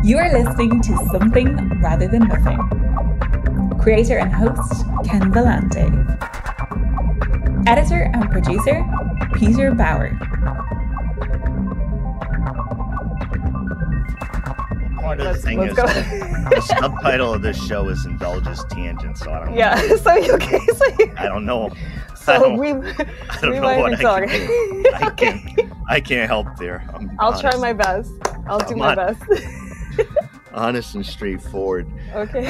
You are listening to Something Rather Than Nothing. Creator and host, Ken Vellante. Editor and producer, Peter Bauer. Part of the thing is the subtitle of this show is Indulge's Tangent, so I don't know. Yeah, I don't know. We might be talking. I can't help there. I'll try my best. I'll do my best. Honest and straightforward. Okay.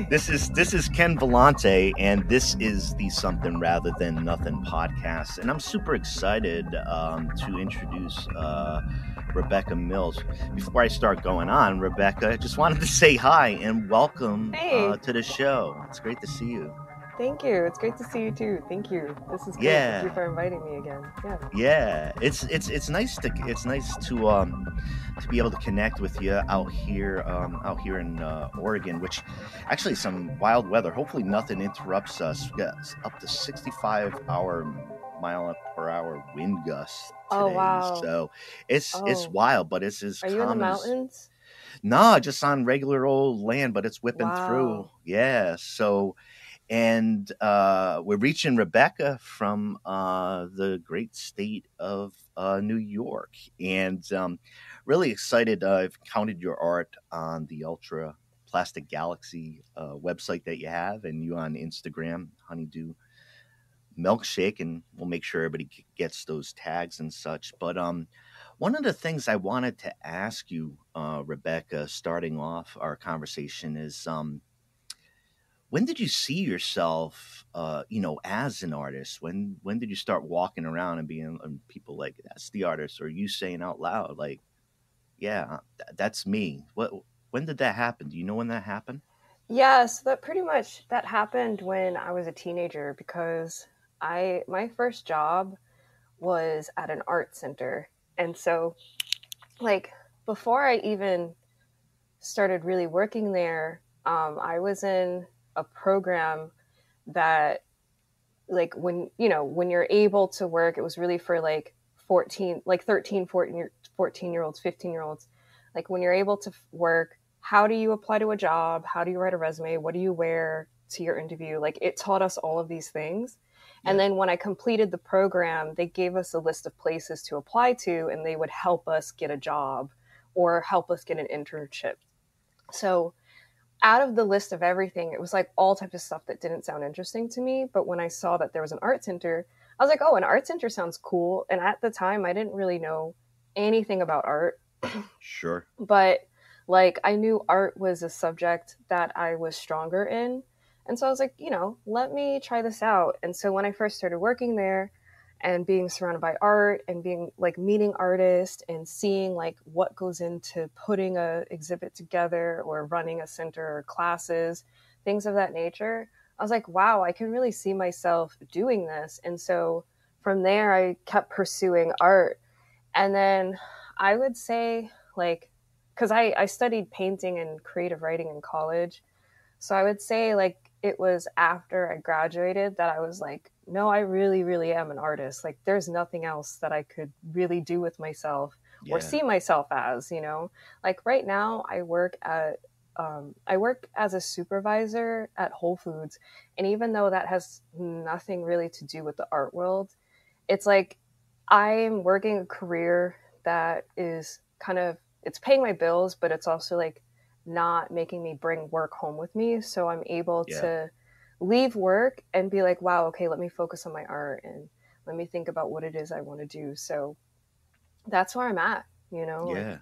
This is Ken Vellante, and this is the Something Rather Than Nothing podcast, and I'm super excited to introduce Rebecca Mills. Before I start going on, Rebecca, I just wanted to say hi and welcome to the show. It's great to see you. Thank you. It's great to see you too. Thank you. This is great. Yeah. Thank you for inviting me again. Yeah. It's nice to be able to connect with you out here in Oregon, which actually some wild weather. Hopefully nothing interrupts us. We got up to 65 mile-per-hour wind gusts today. Oh wow. So it's wild, but it's as Are you in the mountains? No, just on regular old land, but it's whipping through. Yeah. So and we're reaching Rebecca from the great state of New York, and really excited. I've counted your art on the Ultra Plastic Galaxy website that you have, and you on Instagram, Honeydew Milkshake, and we'll make sure everybody gets those tags and such. But one of the things I wanted to ask you, Rebecca, starting off our conversation is when did you see yourself, as an artist? When did you start walking around and being people like, that's the artist, or you saying out loud, like, yeah, that's me? When did that happen? Do you know when that happened? Yeah, so that happened when I was a teenager, because my first job was at an art center. And so, like, before I even started really working there, I was in a program that, like, when you're able to work, it was really for like 13, 14-year-olds, 15-year-olds. Like, when you're able to work, how do you apply to a job? How do you write a resume? What do you wear to your interview? Like, it taught us all of these things. Yeah. And then when I completed the program, they gave us a list of places to apply to, and they would help us get a job or help us get an internship. So out of the list of everything, it was like all types of stuff that didn't sound interesting to me. But when I saw that there was an art center, I was like, oh, an art center sounds cool. And at the time, I didn't really know anything about art. Sure. But like, I knew art was a subject that I was stronger in. And so I was like, let me try this out. And so when I first started working there and being surrounded by art and being like meeting artists and seeing like what goes into putting a exhibit together or running a center or classes, things of that nature, I was like, wow, I can really see myself doing this. And so from there, I kept pursuing art. And then I would say, like, because I studied painting and creative writing in college. So I would say, like, it was after I graduated that I was like, no, I really, really am an artist. Like, there's nothing else that I could really do with myself or see myself as, Like, right now I work as a supervisor at Whole Foods. And even though that has nothing really to do with the art world, it's like I'm working a career that is it's paying my bills, but it's also like not making me bring work home with me. So I'm able to leave work and be like, wow, okay, let me focus on my art and let me think about what it is I want to do. So that's where I'm at, Yeah.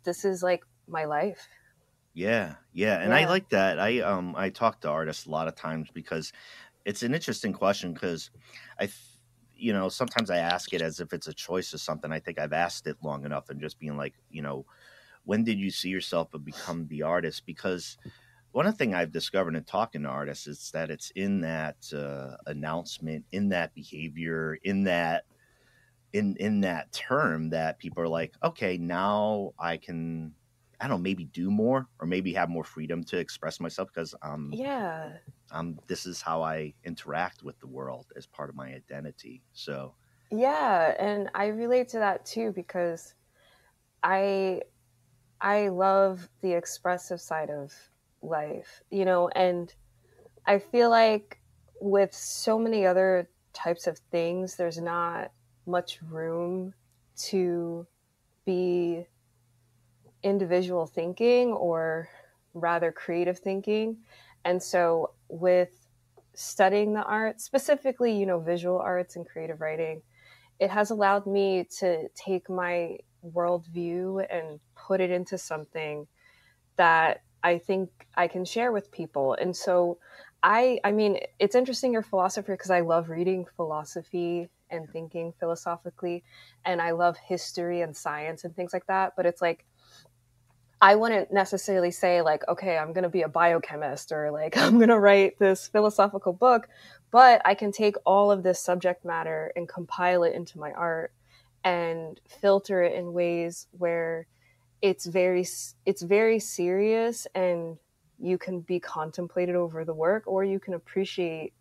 This is like my life. Yeah. And I like that. I talk to artists a lot of times because it's an interesting question, because sometimes I ask it as if it's a choice or something. I think I've asked it long enough and just being like, when did you see yourself become the artist? Because one thing I've discovered in talking to artists is that it's in that announcement, in that behavior, in that term that people are like, okay, now I can, I don't know, maybe do more or maybe have more freedom to express myself, because this is how I interact with the world as part of my identity. So yeah, and I relate to that too, because I I love the expressive side of life, and I feel like with so many other types of things, there's not much room to be individual thinking, or rather creative thinking. And so with studying the arts, specifically, visual arts and creative writing, it has allowed me to take my worldview and put it into something that I think I can share with people. And so I mean, it's interesting you're a philosopher, because I love reading philosophy and thinking philosophically, and I love history and science and things like that. But it's like, I wouldn't necessarily say like, okay, I'm going to be a biochemist, or like, I'm going to write this philosophical book, but I can take all of this subject matter and compile it into my art and filter it in ways where it's very serious, and you can be contemplated over the work, or you can appreciate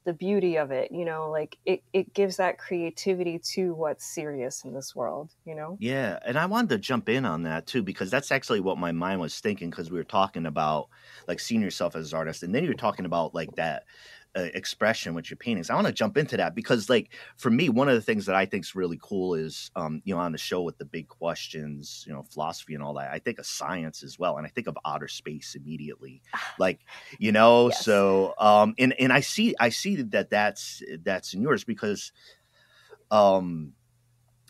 the beauty of it. Like it gives that creativity to what's serious in this world. Yeah, and I wanted to jump in on that too, because that's actually what my mind was thinking, because we were talking about like seeing yourself as an artist, and then you're talking about like that expression with your paintings. I want to jump into that because, like, for me, one of the things that I think is really cool is, on the show with the big questions, philosophy and all that. I think of science as well, and I think of outer space immediately, like, Yes. So, and I see that's in yours, because,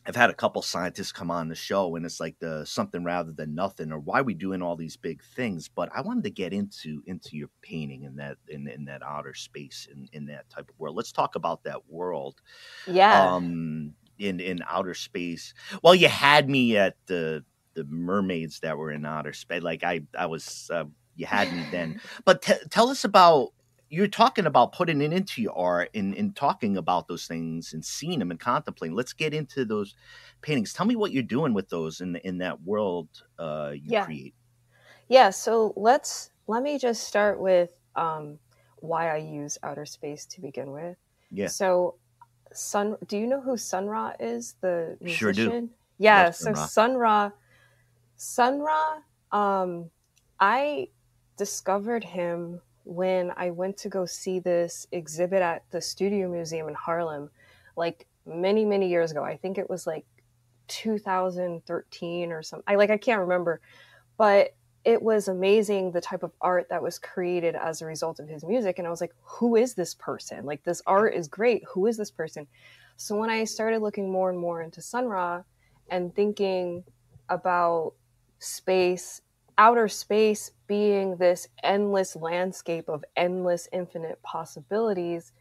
I've had a couple scientists come on the show, and it's like the something rather than nothing, or why are we doing all these big things. But I wanted to get into your painting in that in that outer space, in that type of world. Let's talk about that world. Yeah. In outer space. Well, you had me at the mermaids that were in outer space. Like I was, you had me then. But tell us about. You're talking about putting it into your art, and talking about those things and seeing them and contemplating. Let's get into those paintings. Tell me what you're doing with those in that world you Yeah. create. Yeah. So let me just start with why I use outer space to begin with. Yeah. So do you know who Sun Ra is, the musician? Sure do. Yeah. Love So Sun Ra. Sun Ra, I discovered him when I went to go see this exhibit at the Studio Museum in Harlem, like many, many years ago. I think it was like 2013 or something. I can't remember, but it was amazing, the type of art that was created as a result of his music. And I was like, who is this person? Like, this art is great. Who is this person? So when I started looking more and more into Sun Ra and thinking about space, outer space being this endless landscape of endless infinite possibilities,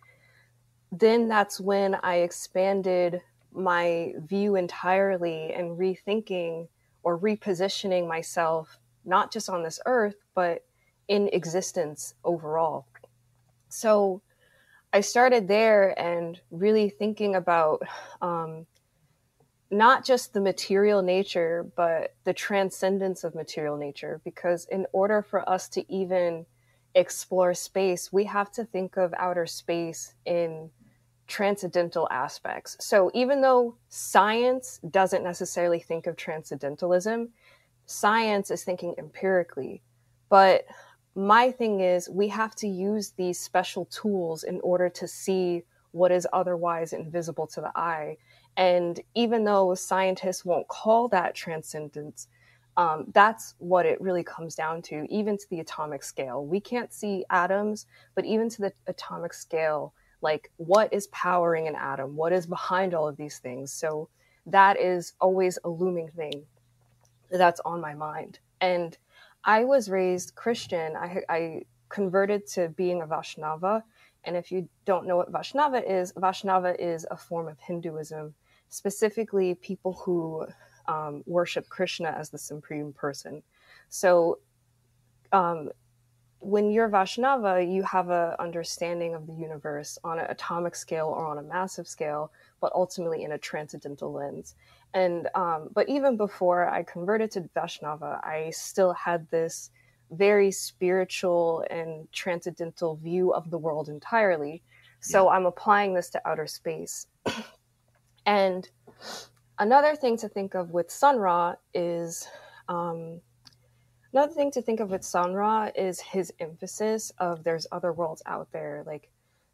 then that's when I expanded my view entirely, and rethinking or repositioning myself, not just on this earth, but in existence overall. So I started there, and really thinking about not just the material nature, but the transcendence of material nature. Because in order for us to even explore space, we have to think of outer space in transcendental aspects. So even though science doesn't necessarily think of transcendentalism, science is thinking empirically. But my thing is, we have to use these special tools in order to see what is otherwise invisible to the eye. And even though scientists won't call that transcendence, that's what it really comes down to, even to the atomic scale. We can't see atoms, but even to the atomic scale, like, what is powering an atom? What is behind all of these things? So that is always a looming thing that's on my mind. And I was raised Christian. I converted to being a Vaishnava. And if you don't know what Vaishnava is a form of Hinduism, specifically people who worship Krishna as the supreme person. So when you're Vaishnava, you have an understanding of the universe on an atomic scale or on a massive scale, but ultimately in a transcendental lens. And but even before I converted to Vaishnava, I still had this very spiritual and transcendental view of the world entirely. So I'm applying this to outer space. And another thing to think of with Sun Ra is another thing to think of with Sun Ra is his emphasis of there's other worlds out there. Like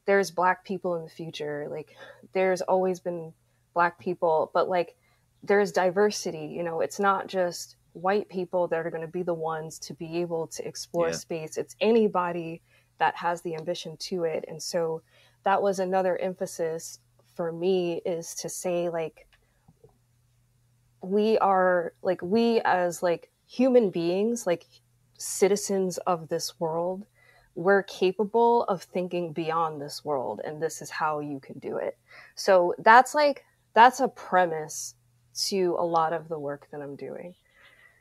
there's Black people in the future. Like there's always been Black people, but like there's diversity. You know, it's not just white people that are going to be the ones to be able to explore space. It's anybody that has the ambition to it. And so that was another emphasis for me, is to say like we as like human beings, like citizens of this world, we're capable of thinking beyond this world, and this is how you can do it. So that's a premise to a lot of the work that I'm doing.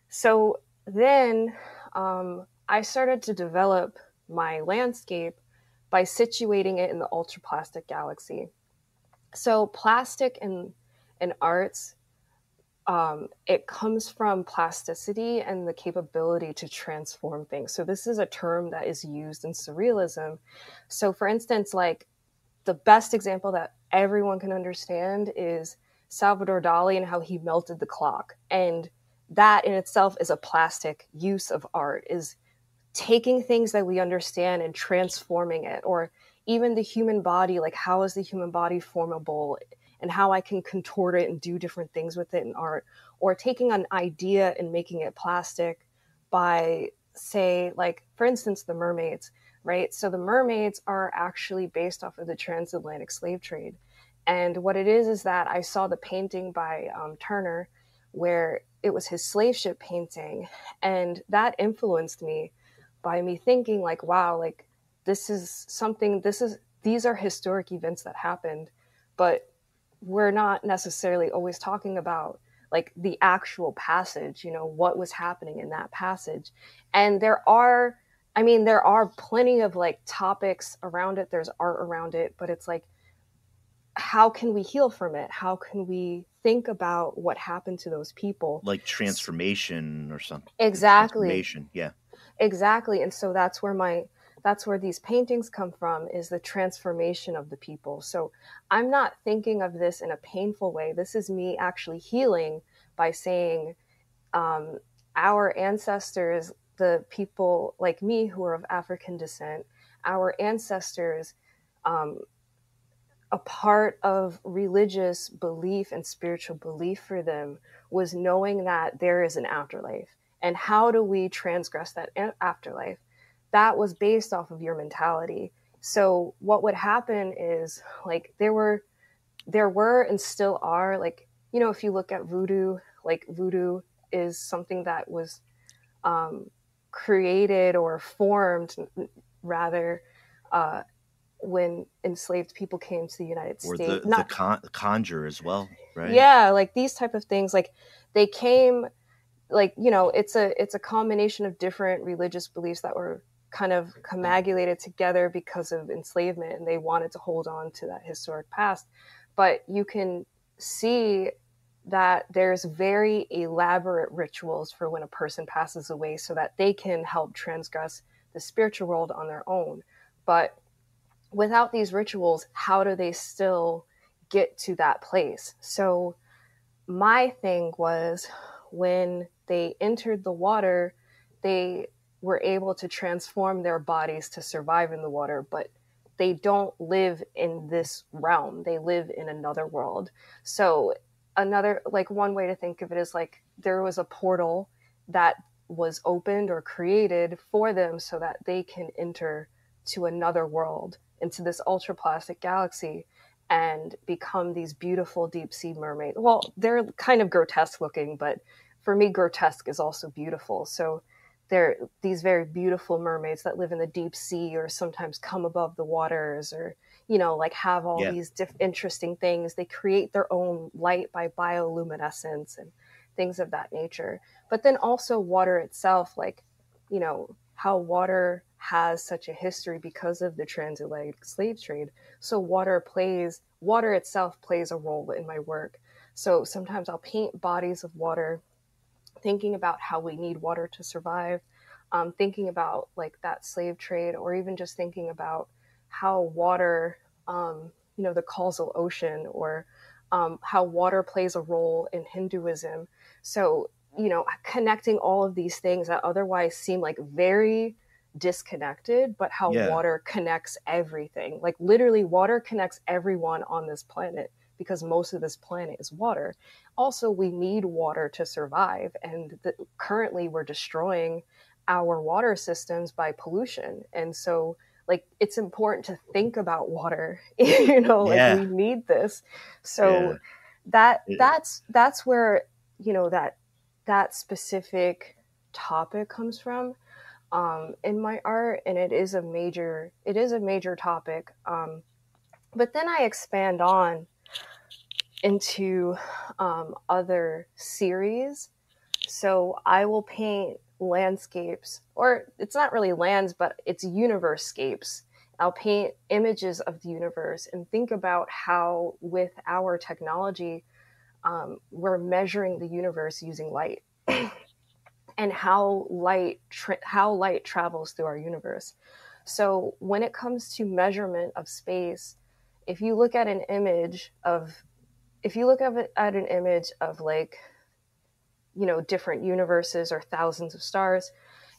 So then I started to develop my landscape by situating it in the ultraplastic galaxy. So plastic and arts, it comes from plasticity and the capability to transform things. So this is a term that is used in surrealism. So for instance, like the best example that everyone can understand is Salvador Dali and how he melted the clock. And that in itself is a plastic use of art, is taking things that we understand and transforming it. Or even the human body, like how is the human body formable, and how I can contort it and do different things with it in art. Or taking an idea and making it plastic by, say, like, for instance, the mermaids, right? So the mermaids are actually based off of the transatlantic slave trade. And what it is that I saw the painting by Turner, where it was his slave ship painting. And that influenced me by me thinking like, wow, like these are historic events that happened, but we're not necessarily always talking about like the actual passage, you know, what was happening in that passage. And there are plenty of like topics around it. There's art around it, but it's like, how can we heal from it? How can we think about what happened to those people? Like transformation or something. Exactly. Transformation. Yeah. Exactly. And so that's where these paintings come from, is the transformation of the people. So I'm not thinking of this in a painful way. This is me actually healing by saying our ancestors, the people like me who are of African descent, our ancestors, a part of religious belief and spiritual belief for them was knowing that there is an afterlife. And how do we transgress that afterlife? That was based off of your mentality. So what would happen is like there were and still are, like, you know, if you look at voodoo, like voodoo is something that was created or formed rather when enslaved people came to the United or States. The conjure as well, right? Yeah, like these type of things, like they came, like, you know, it's a combination of different religious beliefs that were kind of coagulated together because of enslavement, and they wanted to hold on to that historic past. But you can see that there's very elaborate rituals for when a person passes away so that they can help transgress the spiritual world on their own. But without these rituals, how do they still get to that place? So my thing was, when they entered the water, they were able to transform their bodies to survive in the water, but they don't live in this realm. They live in another world. So another, like, one way to think of it is like there was a portal that was opened or created for them so that they can enter to another world, into this ultraplastic galaxy, and become these beautiful deep sea mermaids. Well, they're kind of grotesque looking, but for me, grotesque is also beautiful. So they're these very beautiful mermaids that live in the deep sea, or sometimes come above the waters, or, you know, like have all these interesting things. They create their own light by bioluminescence and things of that nature. But then also water itself, like, you know, how water has such a history because of the transatlantic slave trade. So water itself plays a role in my work. So sometimes I'll paint bodies of water, thinking about how we need water to survive, thinking about like that slave trade, or even just thinking about how water, you know, the causal ocean, or how water plays a role in Hinduism. So connecting all of these things that otherwise seem like very disconnected, but how water connects everything. Like literally water connects everyone on this planet because most of this planet is water. Also, we need water to survive. And currently we're destroying our water systems by pollution. And so like, it's important to think about water, like we need this. So that's where, that specific topic comes from in my art, and it is a major topic. But then I expand on into other series. So I will paint landscapes, or it's not really lands, but it's universe-scapes. I'll paint images of the universe and think about how with our technology, we're measuring the universe using light and how light travels through our universe. So when it comes to measurement of space, if you look at an image of like, different universes or thousands of stars,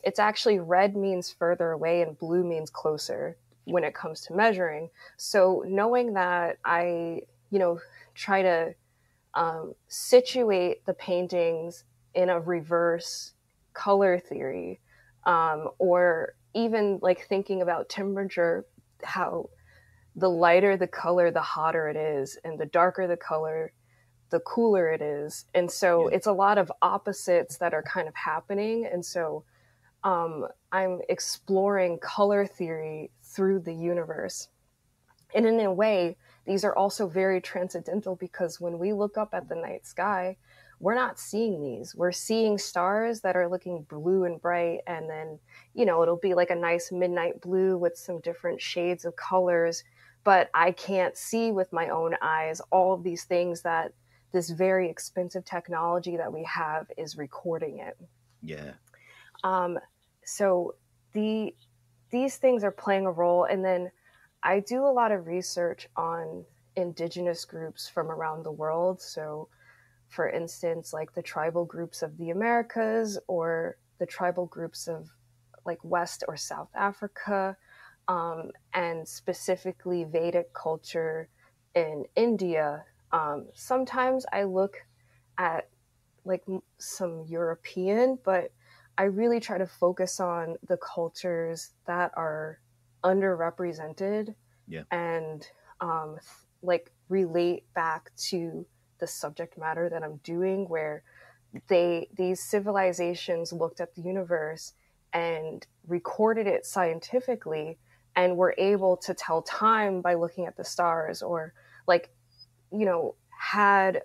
it's actually red means further away and blue means closer when it comes to measuring. So knowing that, I, try to situate the paintings in a reverse color theory, or even like thinking about temperature, how the lighter the color, the hotter it is, and the darker the color, the cooler it is. And so it's a lot of opposites that are kind of happening. And so I'm exploring color theory through the universe. And in a way, these are also very transcendental, because when we look up at the night sky, we're not seeing these. We're seeing stars that are looking blue and bright. And then, it'll be like a nice midnight blue with some different shades of colors. But I can't see with my own eyes all of these things that this very expensive technology that we have is recording it. Yeah. So these things are playing a role. And then I do a lot of research on indigenous groups from around the world. So for instance, like the tribal groups of the Americas, or the tribal groups of like West or South Africa, and specifically Vedic culture in India. Sometimes I look at like some European, but I really try to focus on the cultures that are underrepresented, and like relate back to the subject matter that I'm doing, where these civilizations looked at the universe and recorded it scientifically, and were able to tell time by looking at the stars, or like, had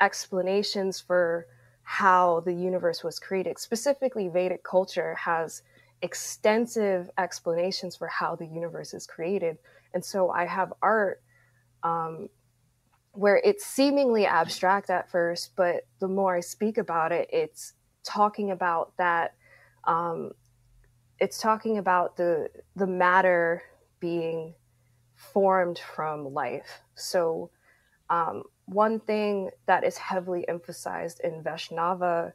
explanations for how the universe was created. Specifically, Vedic culture has extensive explanations for how the universe is created. And so I have art where it's seemingly abstract at first, but the more I speak about it, it's talking about that. It's talking about the matter being formed from life. So one thing that is heavily emphasized in Vaishnava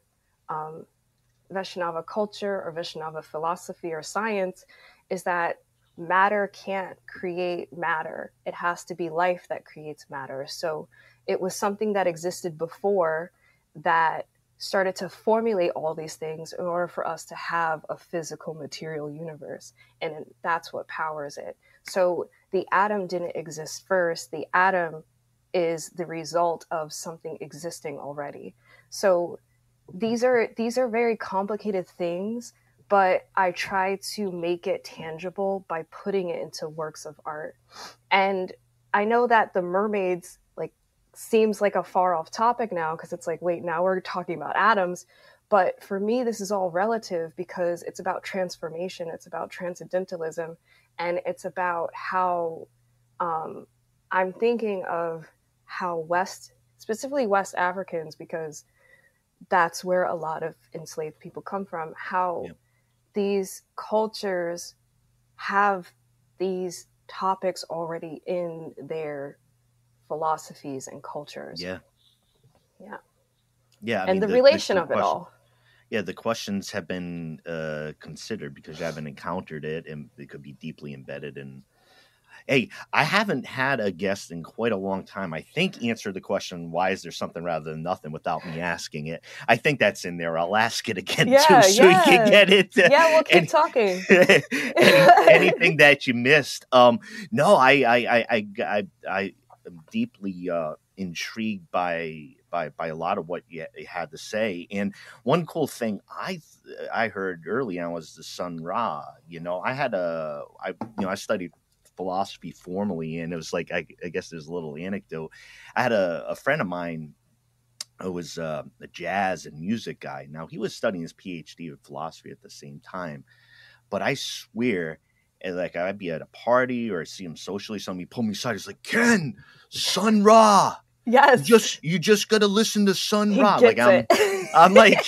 culture or Vaishnava philosophy or science is that matter can't create matter. It has to be life that creates matter. So it was something that existed before that started to formulate all these things in order for us to have a physical material universe. And that's what powers it. So the atom didn't exist first. The atom is the result of something existing already. So these are very complicated things, but I try to make it tangible by putting it into works of art. And I know that the mermaids like seems like a far off topic now, because it's like, wait, now we're talking about atoms. But for me, this is all relative, because it's about transformation. It's about transcendentalism. And it's about how I'm thinking of how specifically West Africans, because that's where a lot of enslaved people come from, how these cultures have these topics already in their philosophies and cultures. Yeah. Yeah. Yeah, I and mean the relation the of it question. all. Yeah, the questions have been considered because you haven't encountered it, and it could be deeply embedded in. Hey, I haven't had a guest in quite a long time. I think answer the question, "Why is there something rather than nothing?" without me asking it. I think that's in there. I'll ask it again too, Yeah, so you can yeah. get it. Yeah, we'll keep Any, talking. anything that you missed. No, I am deeply intrigued by a lot of what you had to say. And one cool thing I heard early on was the Sun Ra. I studied philosophy formally, and it was like I guess there's a little anecdote. I had a friend of mine who was a jazz and music guy. Now he was studying his PhD in philosophy at the same time, but I swear, like I'd be at a party or I see him socially, somebody pull me aside. He's like, "Ken, Sun Ra. Yes. You just gotta listen to Sun He Ra." Like gets it. I'm like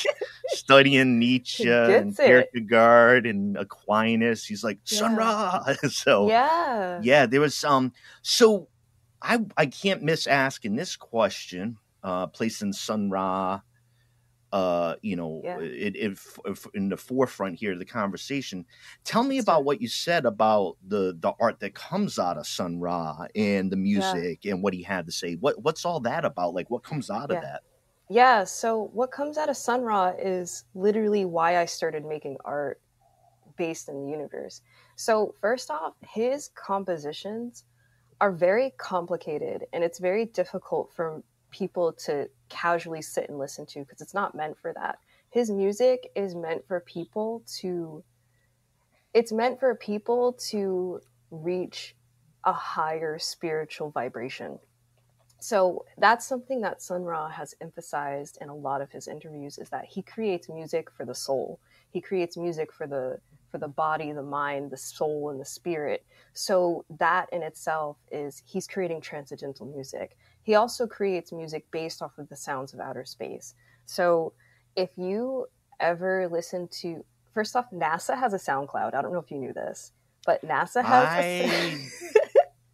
studying Nietzsche He and gets it. Kierkegaard and Aquinas. He's like, Sun Yeah. Ra. So Yeah. there was so I can't miss asking this question, placing Sun Ra Yeah. in the forefront here of the conversation. Tell me Let's do about it. what you said about the art that comes out of Sun Ra and the music and what he had to say. What's all that about? Like, what comes out of Yeah. that? Yeah, so what comes out of Sun Ra is literally why I started making art based in the universe. So first off, his compositions are very complicated, and it's very difficult for people to casually sit and listen to because it's not meant for that. His music is meant for people to reach a higher spiritual vibration. So that's something that Sun Ra has emphasized in a lot of his interviews, is that he creates music for the soul. He creates music for the body, the mind, the soul, and the spirit. So that in itself is, he's creating transcendental music. He also creates music based off of the sounds of outer space. So if you ever listen to, first off, NASA has a SoundCloud. I don't know if you knew this, but NASA has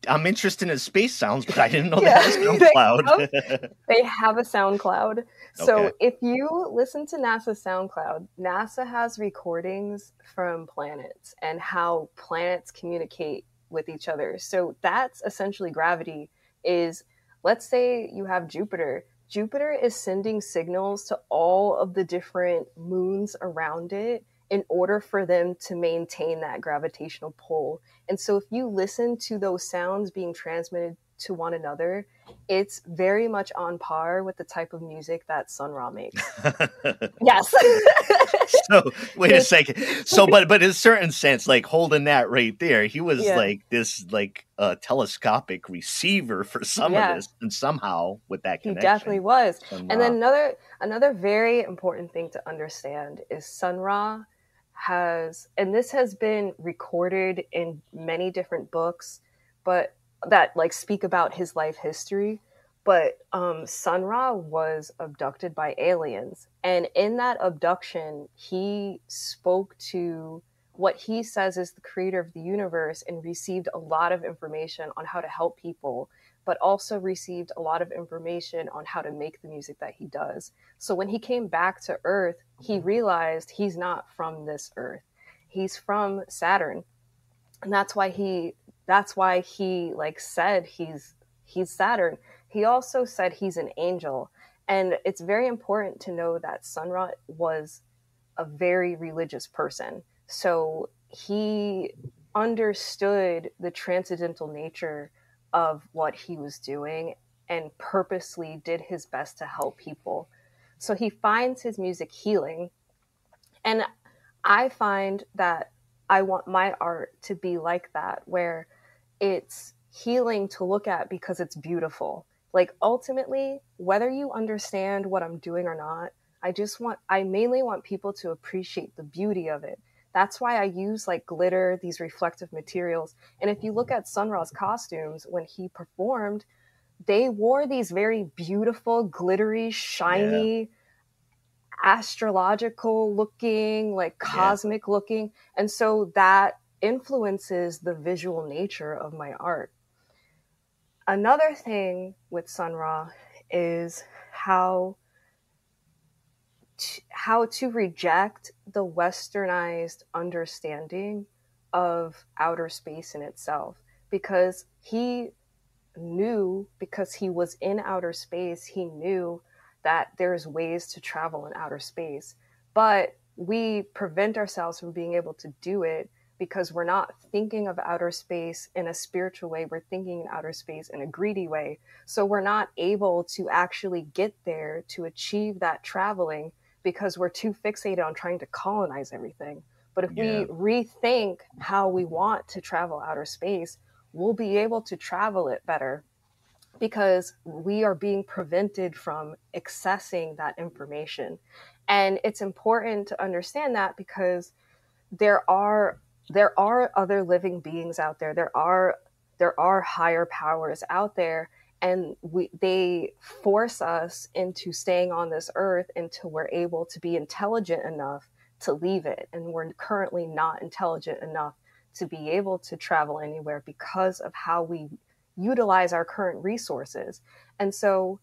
I'm interested in space sounds, but I didn't know they had a SoundCloud. They have a SoundCloud. So Okay. if you listen to NASA's SoundCloud, NASA has recordings from planets and how planets communicate with each other. So that's essentially gravity. Is, let's say you have Jupiter. Jupiter is sending signals to all of the different moons around it in order for them to maintain that gravitational pull. And so if you listen to those sounds being transmitted to one another, it's very much on par with the type of music that Sun Ra makes. Yes. So wait a second. So but in a certain sense, like holding that right there, he was like this telescopic receiver for some of this, and somehow with that connection. He definitely was. And then another very important thing to understand is Sun Ra has, and this has been recorded in many different books, but that like speak about his life history. But Sun Ra was abducted by aliens, and in that abduction, he spoke to what he says is the creator of the universe and received a lot of information on how to help people, but also received a lot of information on how to make the music that he does. So when he came back to Earth, he realized he's not from this Earth. He's from Saturn. And that's why he like said he's Saturn. He also said he's an angel. And it's very important to know that Sun Ra was a very religious person. So he understood the transcendental nature of what he was doing and purposely did his best to help people. So he finds his music healing. And I find that I want my art to be like that, where it's healing to look at because it's beautiful. Like ultimately, whether you understand what I'm doing or not, I mainly want people to appreciate the beauty of it. That's why I use like glitter, these reflective materials. And if you look at Sun Ra's costumes when he performed, they wore these very beautiful, glittery, shiny, astrological looking, like cosmic looking. And so that influences the visual nature of my art. Another thing with Sun Ra is how how to reject the westernized understanding of outer space in itself, because he knew, because he was in outer space, he knew that there's ways to travel in outer space, but we prevent ourselves from being able to do it because we're not thinking of outer space in a spiritual way. We're thinking in outer space in a greedy way. So we're not able to actually get there to achieve that traveling because we're too fixated on trying to colonize everything. But if we rethink how we want to travel outer space, we'll be able to travel it better, because we are being prevented from accessing that information. And it's important to understand that, because there are other living beings out there. There are higher powers out there, and they force us into staying on this earth until we're able to be intelligent enough to leave it. And we're currently not intelligent enough to be able to travel anywhere because of how we utilize our current resources. And so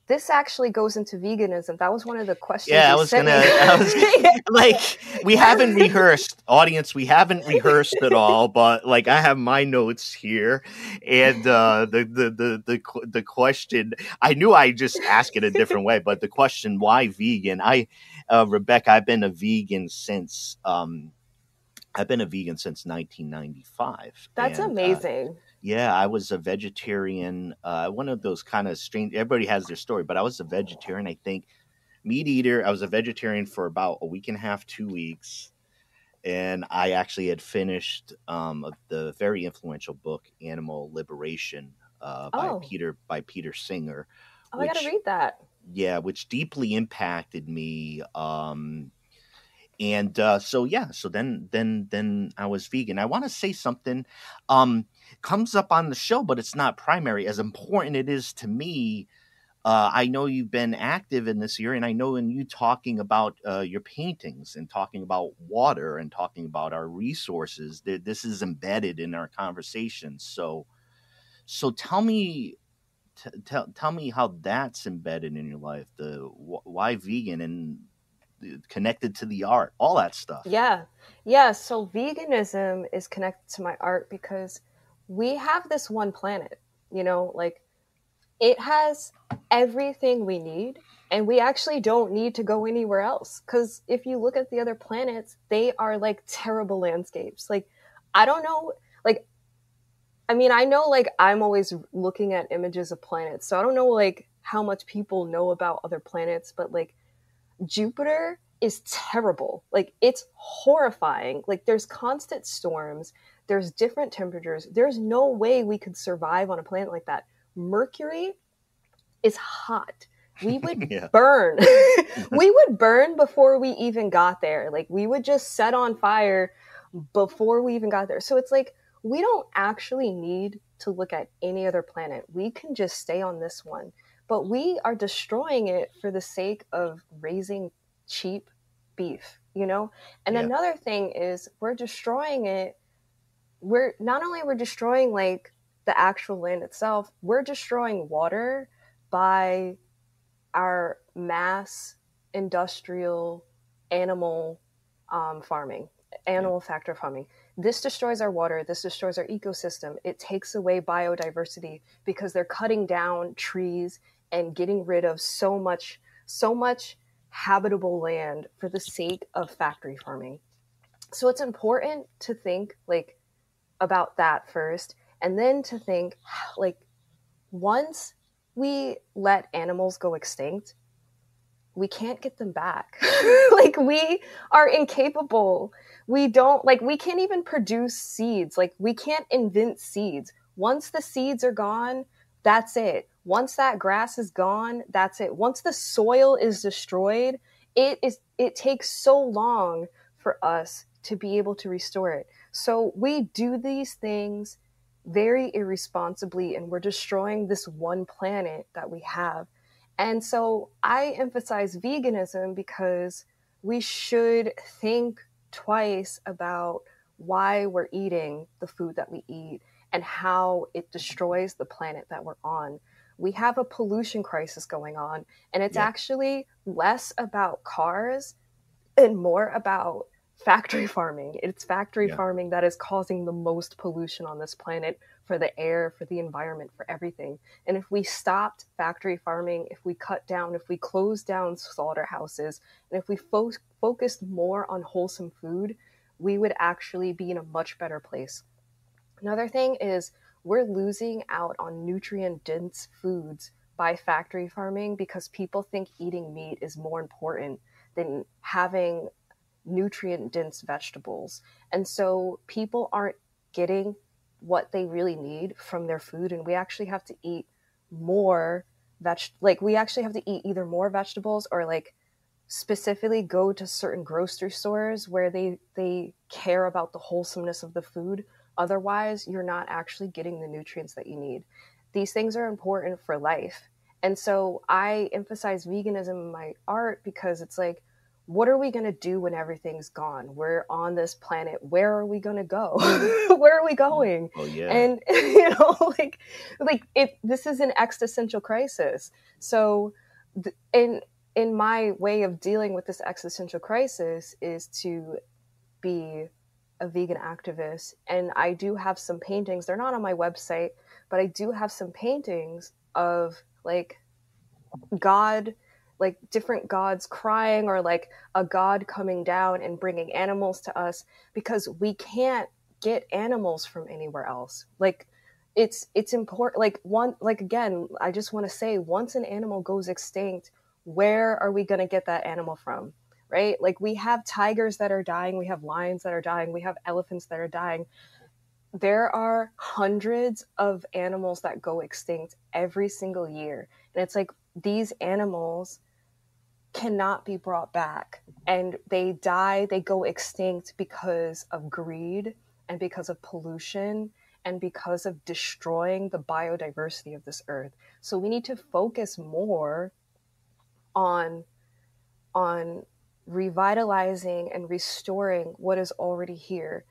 this actually goes into veganism. That was one of the questions. Yeah, I was like, we haven't rehearsed, audience. We haven't rehearsed at all, but like, I have my notes here, and the question, I knew I just ask it a different way, but the question, why vegan? Rebecca, I've been a vegan since 1995. That's amazing. Yeah, I was a vegetarian, one of those kind of strange, everybody has their story, but I was a vegetarian, I think, meat eater. I was a vegetarian for about a week and a half, 2 weeks. And I actually had finished the very influential book, Animal Liberation, by Peter Singer. Oh, I got to read that. Yeah, which deeply impacted me. And so then I was vegan. I want to say something comes up on the show, but it's not primary. As important it is to me, I know you've been active in this area, and I know in you talking about your paintings and talking about water and talking about our resources, this is embedded in our conversations. So tell me how that's embedded in your life. Why vegan and connected to the art, all that stuff. Yeah. So veganism is connected to my art because we have this one planet, like it has everything we need, and we actually don't need to go anywhere else. Because if you look at the other planets, they are like terrible landscapes. Like, I don't know, like, I mean, I know, like, I'm always looking at images of planets, so I don't know, like, how much people know about other planets, but like, Jupiter is terrible. Like, it's horrifying. Like, there's constant storms. There's different temperatures. There's no way we could survive on a planet like that. Mercury is hot. We would burn. We would burn before we even got there. Like, we would just set on fire before we even got there. So it's like, we don't actually need to look at any other planet. We can just stay on this one. But we are destroying it for the sake of raising cheap beef, And another thing is, we're destroying it. We're destroying like the actual land itself. We're destroying water by our mass industrial animal farming, factor farming. This destroys our water. This destroys our ecosystem. It takes away biodiversity because they're cutting down trees and getting rid of so much habitable land for the sake of factory farming. So it's important to think like about that first, and then to think like, once we let animals go extinct, we can't get them back. Like, we are incapable. We can't even produce seeds. Like, we can't invent seeds. Once the seeds are gone, that's it. Once that grass is gone, that's it. Once the soil is destroyed, it takes so long for us to be able to restore it. So we do these things very irresponsibly, and we're destroying this one planet that we have. And so I emphasize veganism because we should think twice about why we're eating the food that we eat and how it destroys the planet that we're on. we have a pollution crisis going on, and it's Yeah. actually less about cars and more about factory farming. It's factory Yeah. farming that is causing the most pollution on this planet, for the air, for the environment, for everything. And if we stopped factory farming, if we cut down, if we closed down slaughterhouses, and if we focused more on wholesome food, we would actually be in a much better place. Another thing is we're losing out on nutrient dense foods by factory farming because people think eating meat is more important than having nutrient dense vegetables. And so people aren't getting what they really need from their food. And we actually have to eat more we actually have to eat either more vegetables, or like specifically go to certain grocery stores where they care about the wholesomeness of the food. Otherwise, you're not actually getting the nutrients that you need. These things are important for life. And so I emphasize veganism in my art because it's like, what are we going to do when everything's gone? We're on this planet. Where are we going to go? Where are we going? Oh, yeah. And this is an existential crisis. So in my way of dealing with this existential crisis is to be a vegan activist. And I do have some paintings. They're not on my website, but I do have some paintings of like God, like different gods crying, or like a god coming down and bringing animals to us, because we can't get animals from anywhere else. Like it's important. Again, I just want to say, once an animal goes extinct, where are we going to get that animal from? Right? Like, we have tigers that are dying, we have lions that are dying, we have elephants that are dying. There are hundreds of animals that go extinct every single year. And it's like, these animals cannot be brought back, and they die, they go extinct because of greed and because of pollution and because of destroying the biodiversity of this earth. So we need to focus more on revitalizing and restoring what is already here.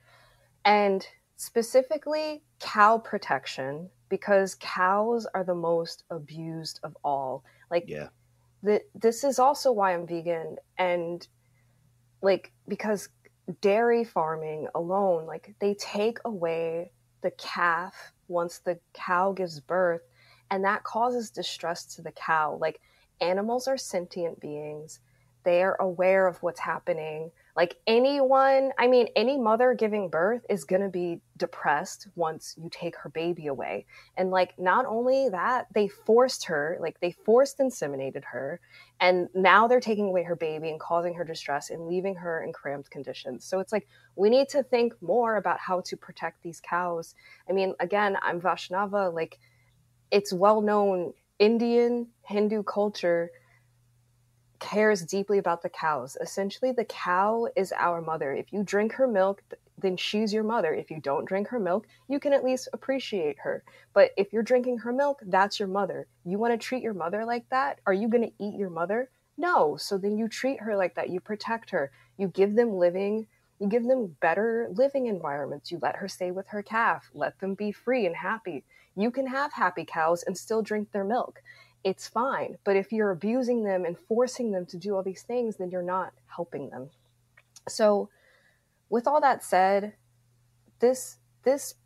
And specifically cow protection, because cows are the most abused of all. Like, Yeah. this is also why I'm vegan. And like, because dairy farming alone, like, they take away the calf once the cow gives birth, and that causes distress to the cow. Like, animals are sentient beings, they are aware of what's happening. Like, any mother giving birth is going to be depressed once you take her baby away. And like, not only that, they forced inseminated her, and now they're taking away her baby and causing her distress and leaving her in cramped conditions. So it's like, we need to think more about how to protect these cows. I mean, again, I'm Vaishnava. Like, it's well known, Indian Hindu culture cares deeply about the cows. Essentially, the cow is our mother. If you drink her milk, then she's your mother. If you don't drink her milk, you can at least appreciate her. But if you're drinking her milk, that's your mother. You want to treat your mother like that? Are you going to eat your mother? No. So then you treat her like that. You protect her. You give them better living environments. You let her stay with her calf. Let them be free and happy. You can have happy cows and still drink their milk. It's fine. But if you're abusing them and forcing them to do all these things, then you're not helping them. So with all that said, this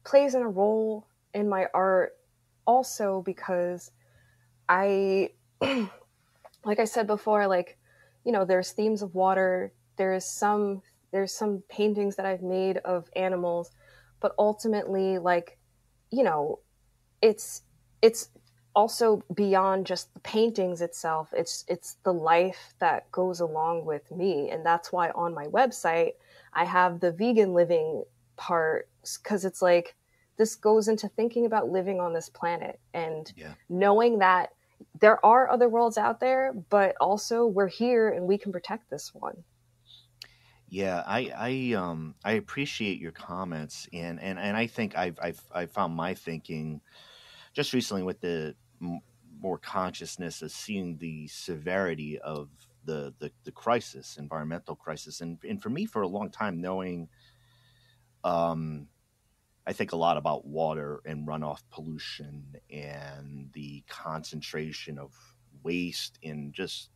plays in a role in my art also because I, like I said before, like, there's themes of water, there's some paintings that I've made of animals, but ultimately, like, it's also beyond just the paintings itself. It's the life that goes along with me. And that's why on my website, I have the vegan living part, because it's like, this goes into thinking about living on this planet and knowing that there are other worlds out there, but also we're here and we can protect this one. Yeah, I appreciate your comments, and I think I've found my thinking just recently with the more consciousness of seeing the severity of the crisis, environmental crisis, and for me, for a long time, knowing, I think a lot about water and runoff pollution and the concentration of waste in just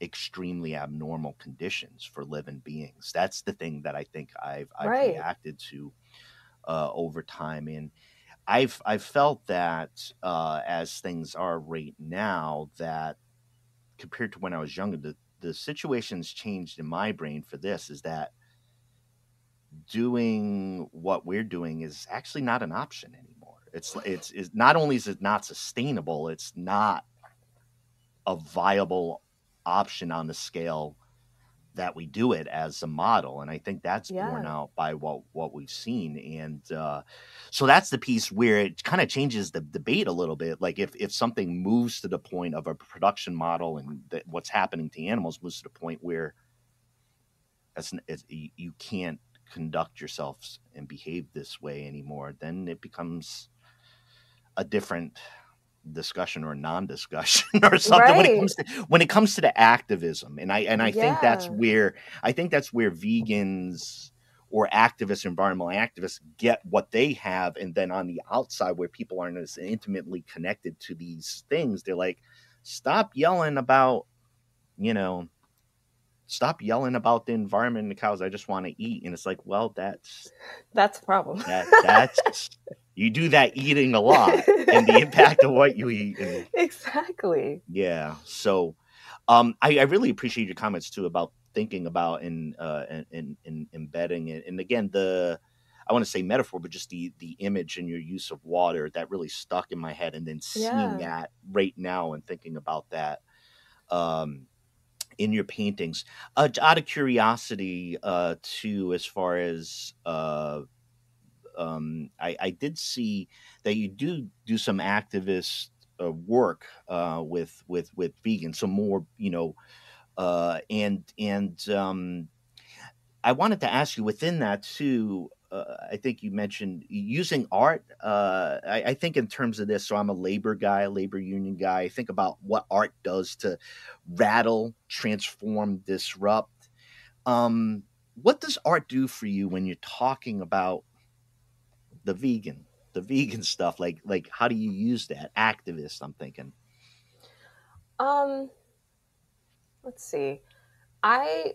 extremely abnormal conditions for living beings. That's the thing that I think I've Right. reacted to over time, and I've felt that as things are right now, that compared to when I was younger, the situation's changed in my brain for this is that doing what we're doing is actually not an option anymore. It's not only is it not sustainable, it's not a viable option on the scale that we do it as a model, and I think that's borne Yeah. out by what we've seen. And so that's the piece where it kind of changes the debate a little bit. Like if something moves to the point of a production model, and that what's happening to animals moves to the point where you can't conduct yourselves and behave this way anymore, then it becomes a different discussion or non-discussion or something Right. when it comes to the activism. And I think that's Yeah. where vegans or activists, environmental activists, get what they have. And then on the outside, where people aren't as intimately connected to these things, they're like, stop yelling about the environment and the cows. I just want to eat. And it's like, well, that's a problem. that's you do that eating a lot and the impact of what you eat. And Exactly. yeah. So I really appreciate your comments too about thinking about and embedding it. And again, I want to say metaphor, but just the image and your use of water that really stuck in my head, and then seeing Yeah. that right now and thinking about that in your paintings. Out of curiosity, too, as far as I did see that you do some activist work with vegans, some more, and I wanted to ask you within that too. I think you mentioned using art. I think in terms of this, so I'm a labor guy, a labor union guy. I think about what art does to rattle, transform, disrupt. What does art do for you when you're talking about the vegan stuff? Like how do you use that? Activist, I'm thinking. Um, let's see. I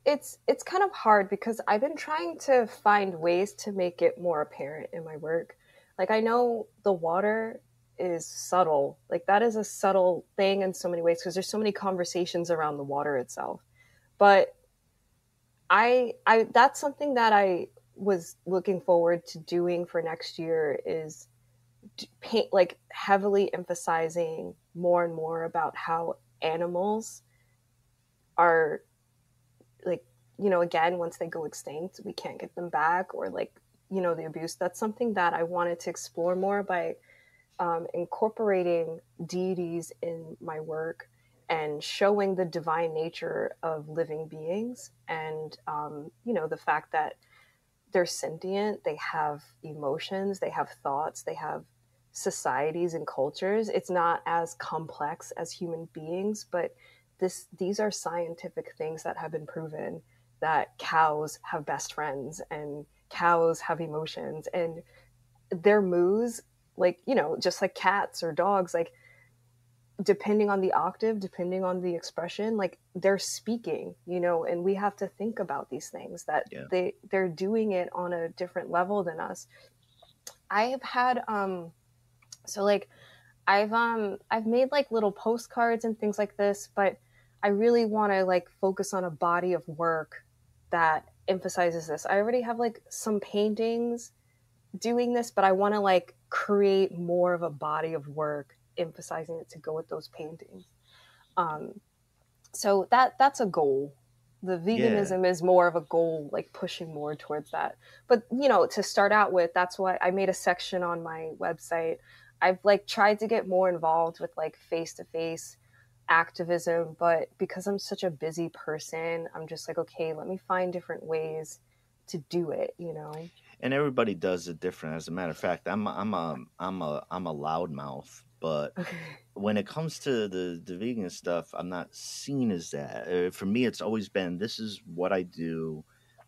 it's kind of hard because I've been trying to find ways to make it more apparent in my work. Like I know the water is subtle. Like that is a subtle thing in so many ways because there's so many conversations around the water itself. But I that's something that I was looking forward to doing for next year is paint, like heavily emphasizing more and more about how animals are, like, again, once they go extinct we can't get them back, or like, the abuse. That's something that I wanted to explore more by incorporating deities in my work and showing the divine nature of living beings, and the fact that they're sentient, they have emotions, they have thoughts, they have societies and cultures. It's not as complex as human beings, but these are scientific things that have been proven, that cows have best friends and cows have emotions, and their moos, like, just like cats or dogs, like depending on the octave, depending on the expression, like they're speaking, and we have to think about these things, that Yeah. they're doing it on a different level than us. I have had so like I've made like little postcards and things like this, but I really want to like focus on a body of work that emphasizes this. I already have like some paintings doing this, but I want to like create more of a body of work emphasizing it to go with those paintings. So that's a goal. The Yeah. veganism is more of a goal, like pushing more towards that. But to start out with, that's why I made a section on my website. I've like tried to get more involved with like face-to-face activism, but because I'm such a busy person, I'm just like, okay, let me find different ways to do it. And everybody does it different. As a matter of fact, I'm a loudmouth, but Okay. when it comes to the vegan stuff, I'm not seen as that. For me, it's always been, this is what I do.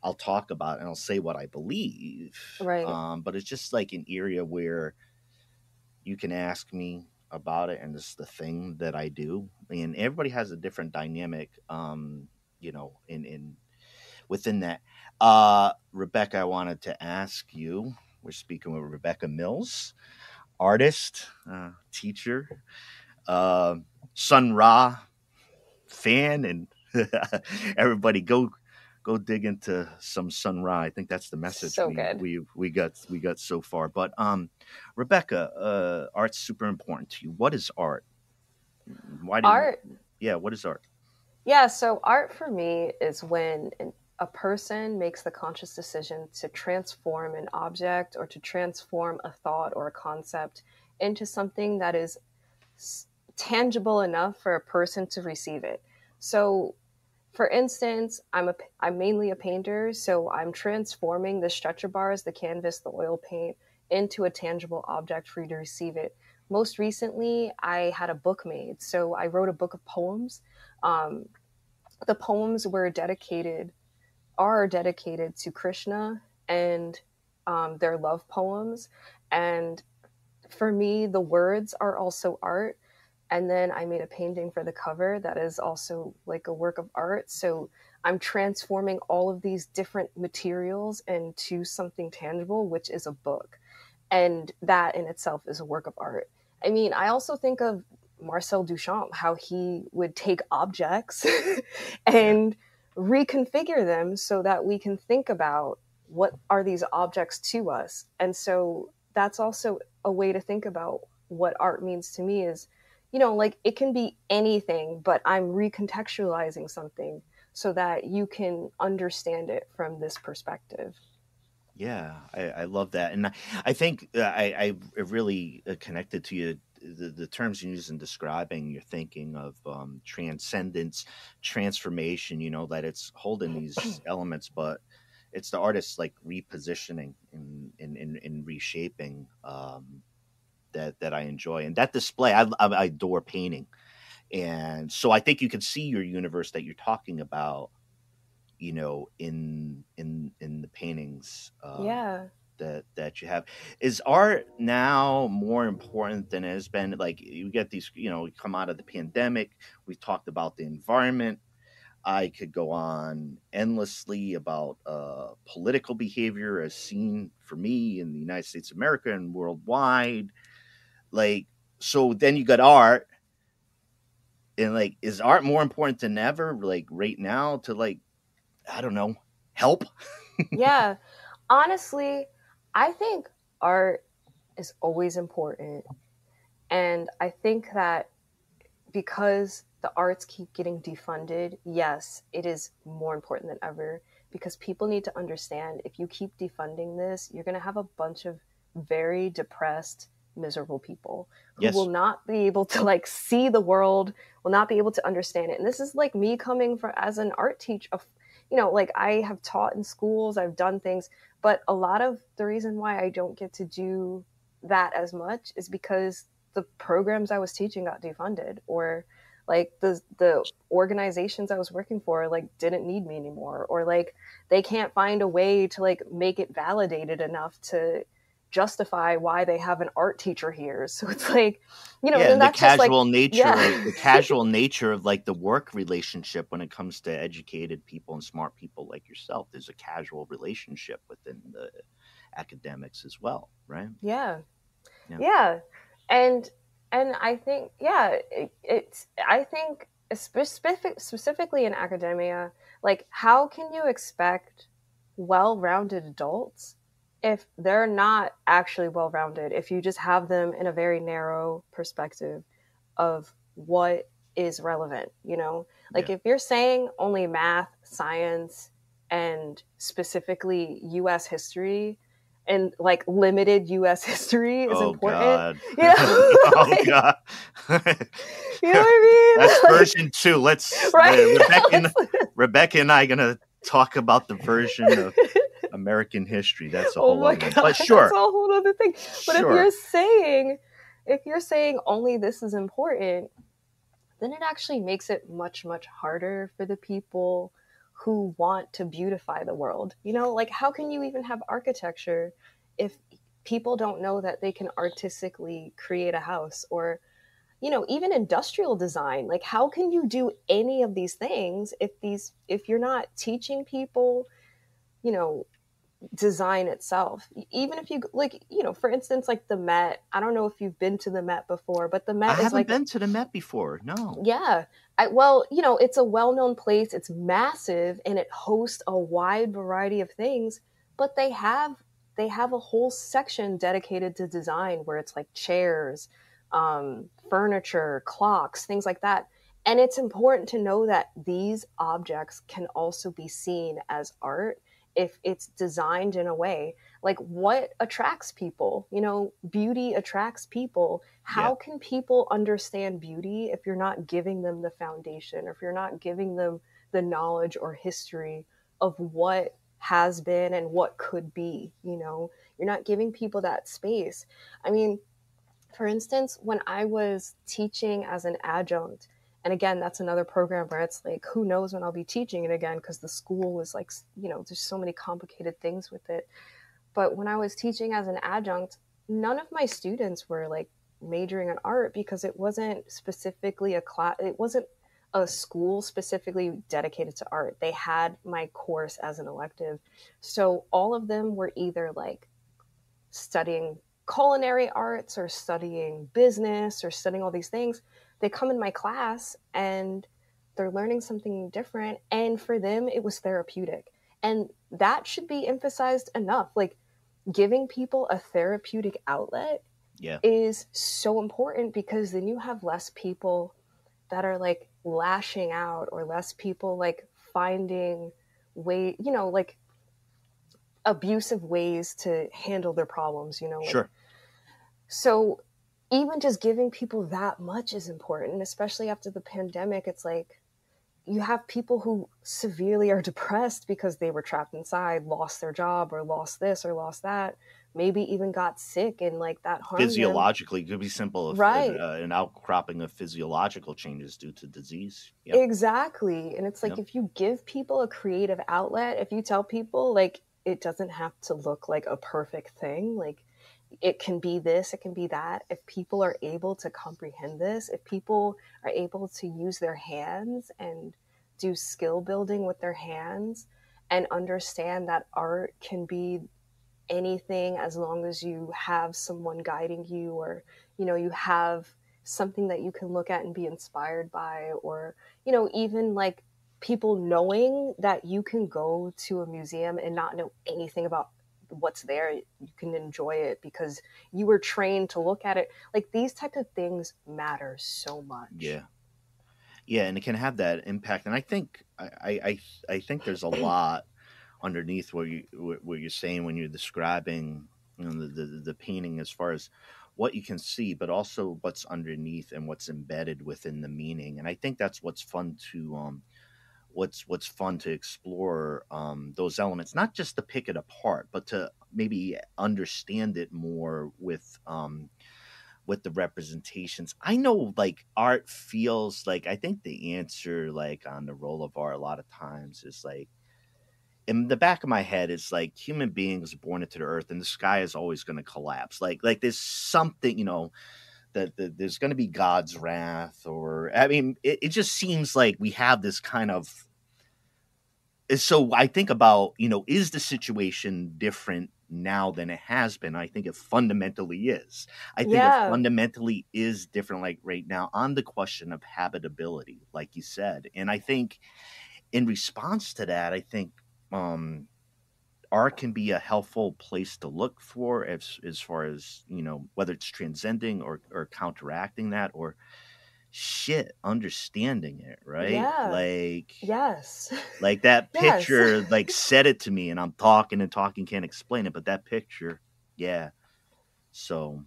I'll talk about and I'll say what I believe. Right. But it's just like an area where you can ask me about it, and it's the thing that I do. And everybody has a different dynamic, in within that. Rebecca, I wanted to ask you. We're speaking with Rebecca Mills, artist, teacher, Sun Ra fan, and everybody go dig into some Sun Ra. I think that's the message So good. we got so far. But Rebecca, art's super important to you. What is art? Art? What is art? Yeah, so art for me is when a person makes the conscious decision to transform an object or to transform a thought or a concept into something that is tangible enough for a person to receive it. So, for instance, I'm mainly a painter, so I'm transforming the stretcher bars, the canvas, the oil paint into a tangible object for you to receive it. Most recently, I had a book made, so I wrote a book of poems. The poems are dedicated to Krishna and their love poems. And for me, the words are also art. And then I made a painting for the cover that is also like a work of art. So I'm transforming all of these different materials into something tangible, which is a book. And that in itself is a work of art. I mean, I also think of Marcel Duchamp, how he would take objects and reconfigure them so that we can think about what are these objects to us. And so that's also a way to think about what art means to me is, like it can be anything, but I'm recontextualizing something so that you can understand it from this perspective. Yeah, I love that. And I think I really connected to you. The terms you use in describing your thinking of transcendence, transformation, that it's holding these elements, but it's the artist like repositioning and reshaping that I enjoy. And that display, I adore painting. And so I think you can see your universe that you're talking about, in the paintings. That you have. Is art now more important than it has been? Like you get these, we come out of the pandemic, we talked about the environment. I could go on endlessly about political behavior as seen for me in the United States of America and worldwide. Like, so then you got art, and like, is art more important than ever? Like right now to like, I don't know, help? Yeah, honestly, I think art is always important. And I think that because the arts keep getting defunded, yes, it is more important than ever because people need to understand if you keep defunding this, you're going to have a bunch of very depressed, miserable people who will not be able to like see the world, will not be able to understand it. And this is like me coming from as an art teacher, like I have taught in schools, I've done things, but a lot of the reason why I don't get to do that as much is because the programs I was teaching got defunded, or like the organizations I was working for like didn't need me anymore, or like they can't find a way to like make it validated enough to justify why they have an art teacher here. So it's like, and that's the casual the casual nature of like the work relationship when it comes to educated people and smart people like yourself. There's a casual relationship within the academics as well, right? Yeah. And I think, I think specifically in academia, like how can you expect well-rounded adults if they're not actually well-rounded, if you just have them in a very narrow perspective of what is relevant, if you're saying only math, science, and specifically U.S. history, and like limited U.S. history is important. God. Oh God! You know what I mean? That's version 2. Let's right? Rebecca and I are gonna talk about the version of American history. That's a whole other thing. But sure, that's a whole other thing. But if you're saying only this is important, then it actually makes it much, much harder for the people who want to beautify the world. You know, like how can you even have architecture if people don't know that they can artistically create a house? Or, you know, even industrial design, like how can you do any of these things if you're not teaching people, you know, design itself? Even if you, like, you know, for instance, like the Met, I don't know if you've been to the Met before, but the I Met is haven't like, been to the Met before. No. yeah. Well, you know, it's a well-known place, it's massive, and it hosts a wide variety of things, but they have a whole section dedicated to design where it's like chairs, furniture, clocks, things like that. And it's important to know that these objects can also be seen as art if it's designed in a way, like what attracts people. You know, beauty attracts people. Yeah. How can people understand beauty if you're not giving them the foundation, or if you're not giving them the knowledge or history of what has been and what could be? You know, you're not giving people that space. I mean, for instance, when I was teaching as an adjunct, and again, that's another program where it's like, who knows when I'll be teaching it again, because the school was like, you know, there's so many complicated things with it. But when I was teaching as an adjunct, none of my students were like majoring in art, because it wasn't specifically a class, it wasn't a school specifically dedicated to art. They had my course as an elective. So all of them were either like studying culinary arts or studying business or studying all these things. They come in my class and they're learning something different. And for them, it was therapeutic. And that should be emphasized enough. Like, giving people a therapeutic outlet Yeah. is so important, because then you have less people that are like lashing out, or less people like finding way, you know, like abusive ways to handle their problems, you know, like, Sure. so even just giving people that much is important, especially after the pandemic. It's like you have people who severely are depressed because they were trapped inside, lost their job, or lost this or lost that, maybe even got sick, and like that harmed them. Physiologically, it could be simple. Right. An outcropping of physiological changes due to disease. Yep. Exactly. And it's like, Yep. if you give people a creative outlet, if you tell people like it doesn't have to look like a perfect thing, like it can be this, it can be that. If people are able to comprehend this, if people are able to use their hands and do skill building with their hands, and understand that art can be anything as long as you have someone guiding you, or, you know, you have something that you can look at and be inspired by, or, you know, even like people knowing that you can go to a museum and not know anything about what's there, you can enjoy it because you were trained to look at it. Like, these types of things matter so much. Yeah, and it can have that impact. And I think I think there's a lot underneath what you're saying when you're describing, you know, the painting, as far as what you can see, but also what's underneath and what's embedded within the meaning. And I think that's what's fun to what's fun to explore, those elements, not just to pick it apart, but to maybe understand it more with the representations. I know, like, art feels like, I think the answer, like, on the role of art a lot of times is like, in the back of my head, it's like human beings born into the earth and the sky is always going to collapse. Like there's something, you know, that there's going to be God's wrath, or, I mean, it just seems like we have this kind of. So I think about, you know, is the situation different now than it has been? I think it fundamentally is. I think it fundamentally is different, like right now, on the question of habitability, like you said. And I think in response to that, I think art can be a helpful place to look for, as far as, you know, whether it's transcending or counteracting that, or understanding it, right? Yeah. Like, yes. Like that Yes. picture, like, said it to me, and I'm talking and talking, can't explain it, but that picture, yeah. So,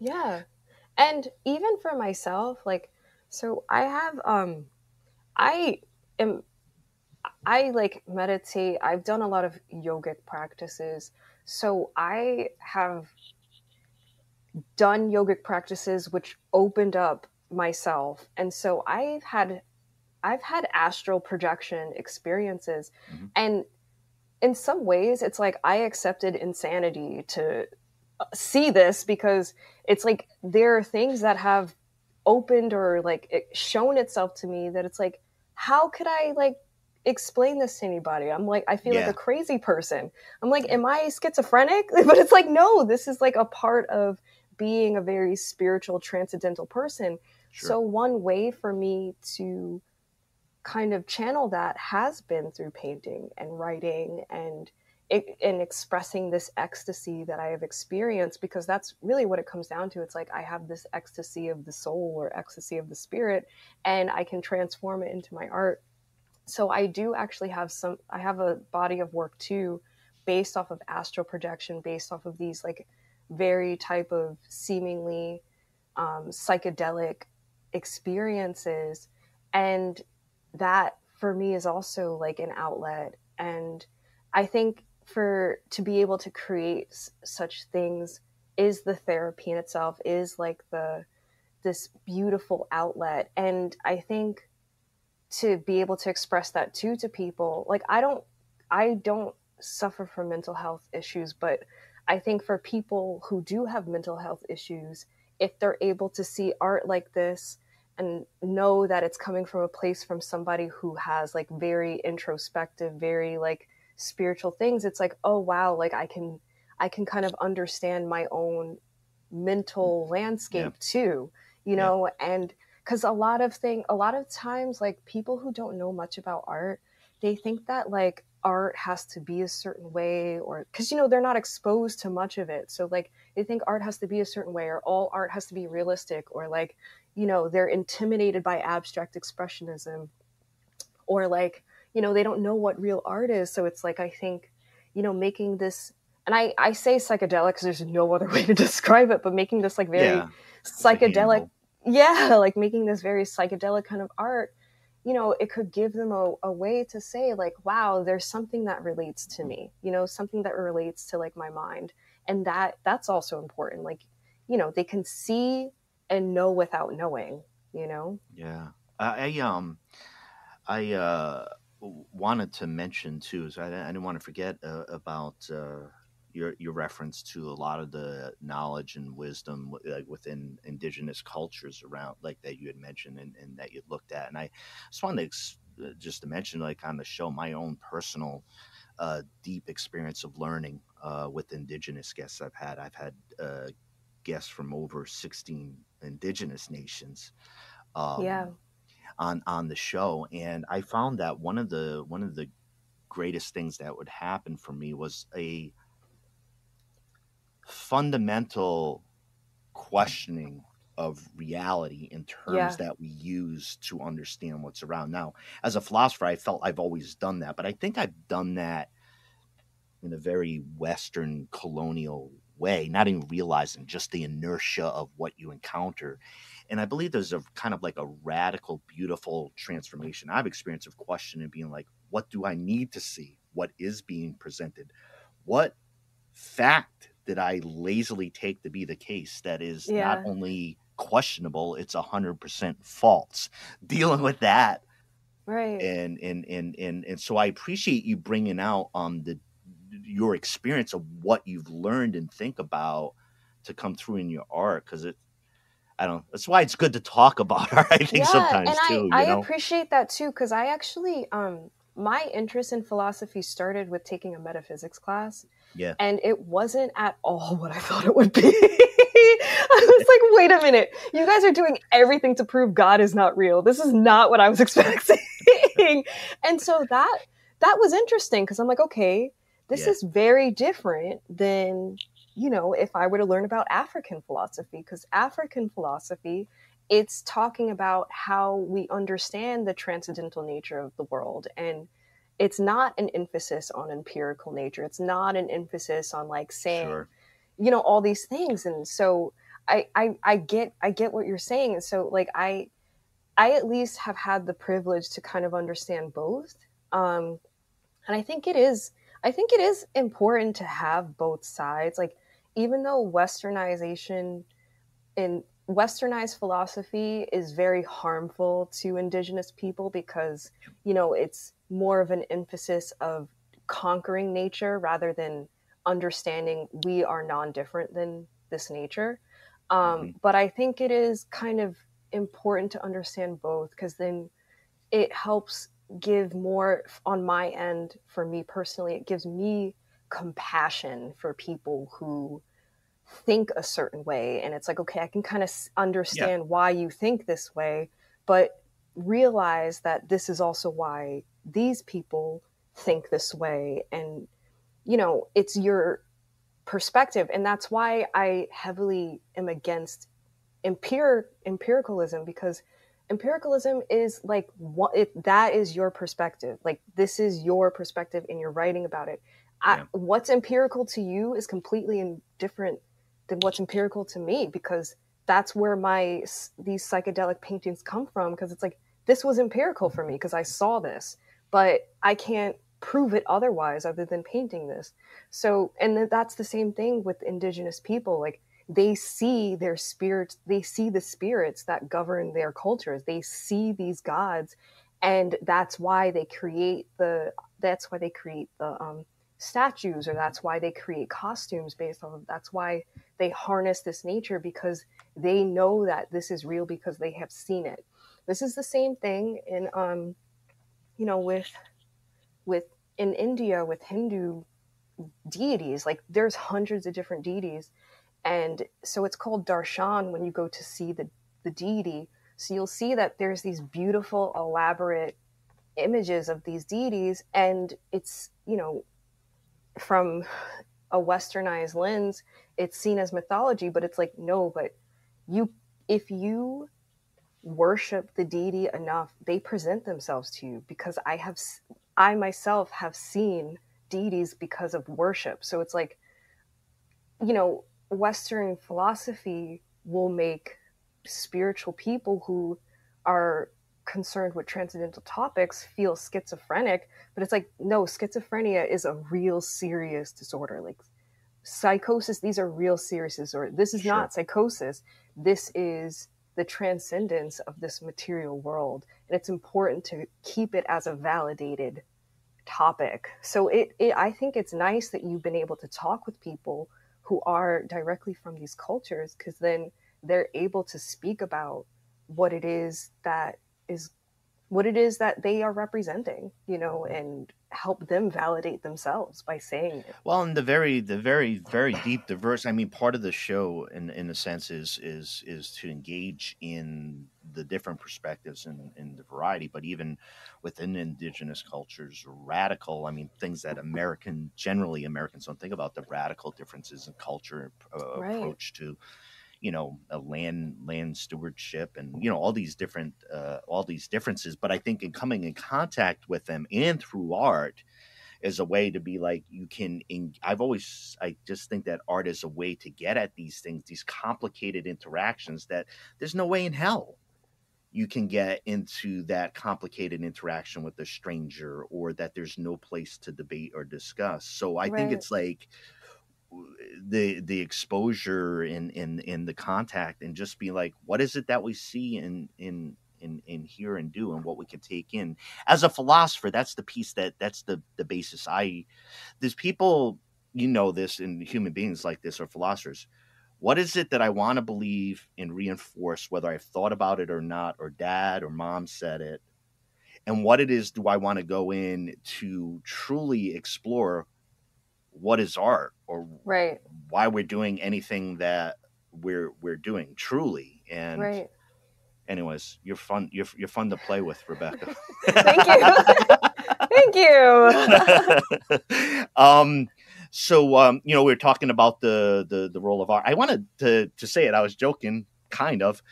Yeah. And even for myself, like, so I have, I am, I like meditate. I've done a lot of yogic practices. So I have done yogic practices which opened up myself. And so I've had I've had astral projection experiences, Mm-hmm. and in some ways it's like I accepted insanity to see this, because it's like there are things that have opened or like shown itself to me that it's like, how could I like explain this to anybody? I'm like, I feel like a crazy person. I'm like, am I schizophrenic? But it's like, no, this is like a part of being a very spiritual, transcendental person. Sure. So one way for me to kind of channel that has been through painting and writing and expressing this ecstasy that I have experienced, because that's really what it comes down to. It's like I have this ecstasy of the soul or ecstasy of the spirit, and I can transform it into my art. So I do actually have I have a body of work too, based off of astral projection, based off of these like very type of seemingly psychedelic experiences. And that for me is also like an outlet. And I think to be able to create such things is the therapy in itself, is like this beautiful outlet. And I think to be able to express that too to people, like I don't suffer from mental health issues, but I think for people who do have mental health issues, if they're able to see art like this and know that it's coming from a place from somebody who has like very introspective, very like spiritual things, it's like, oh wow, like I can kind of understand my own mental landscape too, you know. And because a lot of times like people who don't know much about art, they think that like art has to be a certain way, or because you know they're not exposed to much of it, so like they think art has to be a certain way, or all art has to be realistic, or like, you know, they're intimidated by abstract expressionism, or like, you know, they don't know what real art is. So it's like, I think, you know, making this, and I say psychedelic because there's no other way to describe it, but making this like very psychedelic, like making this very psychedelic kind of art, you know, it could give them a way to say like, wow, there's something that relates to me, you know, something that relates to like my mind. And that's also important. Like, you know, they can see and know without knowing, you know? Yeah. I wanted to mention too, so I didn't want to forget about your reference to a lot of the knowledge and wisdom like within indigenous cultures around, like that you had mentioned and that you looked at. And I just wanted to just to mention, like on the show, my own personal deep experience of learning with indigenous guests I've had. I've had guests from over 16 indigenous nations. On the show, and I found that one of the greatest things that would happen for me was a fundamental questioning of reality in terms that we use to understand what's around. Now, as a philosopher, I felt I've always done that, but I think I've done that in a very Western colonial way, not even realizing just the inertia of what you encounter. And I believe there's a kind of like a radical, beautiful transformation I've experienced of questioning, being like, what do I need to see? What is being presented? What fact did I lazily take to be the case that is not only questionable, it's 100% false? Dealing with that. Right. And so I appreciate you bringing out your experience of what you've learned and think about to come through in your art, because that's why it's good to talk about art, I think, sometimes and too. I appreciate that too, because I actually my interest in philosophy started with taking a metaphysics class. Yeah. And it wasn't at all what I thought it would be. I was like, wait a minute, you guys are doing everything to prove God is not real. This is not what I was expecting. And so that was interesting, because I'm like, okay, this is very different than, you know, if I were to learn about African philosophy, because African philosophy, it's talking about how we understand the transcendental nature of the world. And it's not an emphasis on empirical nature. It's not an emphasis on like saying, you know, all these things. And so I get what you're saying. And so like, I at least have had the privilege to kind of understand both. And I think it is important to have both sides. Like, even though Westernization Westernized philosophy is very harmful to indigenous people because, it's more of an emphasis of conquering nature rather than understanding we are non-different than this nature. But I think it is kind of important to understand both, because then it helps give more on my end. For me personally, it gives me compassion for people who think a certain way, and it's like, okay, I can kind of understand why you think this way, but realize that this is also why these people think this way. And it's your perspective, and that's why I heavily am against empiricalism, because empiricalism is like, that is your perspective, like this is your perspective and you're writing about it. What's empirical to you is completely different than what's empirical to me, because that's where these psychedelic paintings come from, because it's like, this was empirical for me because I saw this, but I can't prove it otherwise other than painting this. So, and that's the same thing with indigenous people. Like, they see their spirits, they see the spirits that govern their cultures, they see these gods, and that's why they create the statues, or that's why they create costumes based on, that's why they harness this nature, because they know that this is real because they have seen it. This is the same thing in with in India with Hindu deities. Like, there's hundreds of different deities, and so it's called darshan when you go to see the deity. So you'll see that there's these beautiful, elaborate images of these deities, and it's, from a westernized lens, it's seen as mythology, but it's like, no, but if you worship the deity enough, they present themselves to you, because I myself have seen deities because of worship. So it's like, Western philosophy will make spiritual people who are concerned with transcendental topics feel schizophrenic, but it's like, no, schizophrenia is a real serious disorder. Like, psychosis, these are real serious disorders. This is not psychosis. This is the transcendence of this material world, and it's important to keep it as a validated topic. So I think it's nice that you've been able to talk with people who are directly from these cultures, because then they're able to speak about what it is that they are representing, and help them validate themselves by saying it. Well, and the very, very deep, diverse. I mean, part of the show, in a sense, is to engage in the different perspectives and the variety. But even within indigenous cultures, radical. I mean, things that generally Americans don't think about, the radical differences in culture, approach to, a land stewardship, and all these differences. But I think in coming in contact with them and through art is a way to be like, I just think that art is a way to get at these things, these complicated interactions that there's no way in hell you can get into that complicated interaction with a stranger, or that there's no place to debate or discuss. So I think it's like the exposure in the contact, and just be like, what is it that we see in hear and do, and what we can take in as a philosopher. That's the piece that's the basis. There's people, this, and human beings like this are philosophers. What is it that I want to believe and reinforce, whether I've thought about it or not, or dad or mom said it, and what it is do I want to go in to truly explore what is art, or why we're doing anything that we're doing truly. And anyways, you're fun to play with, Rebecca. Thank you. So we were talking about the role of art. I wanted to say it. I was joking, kind of.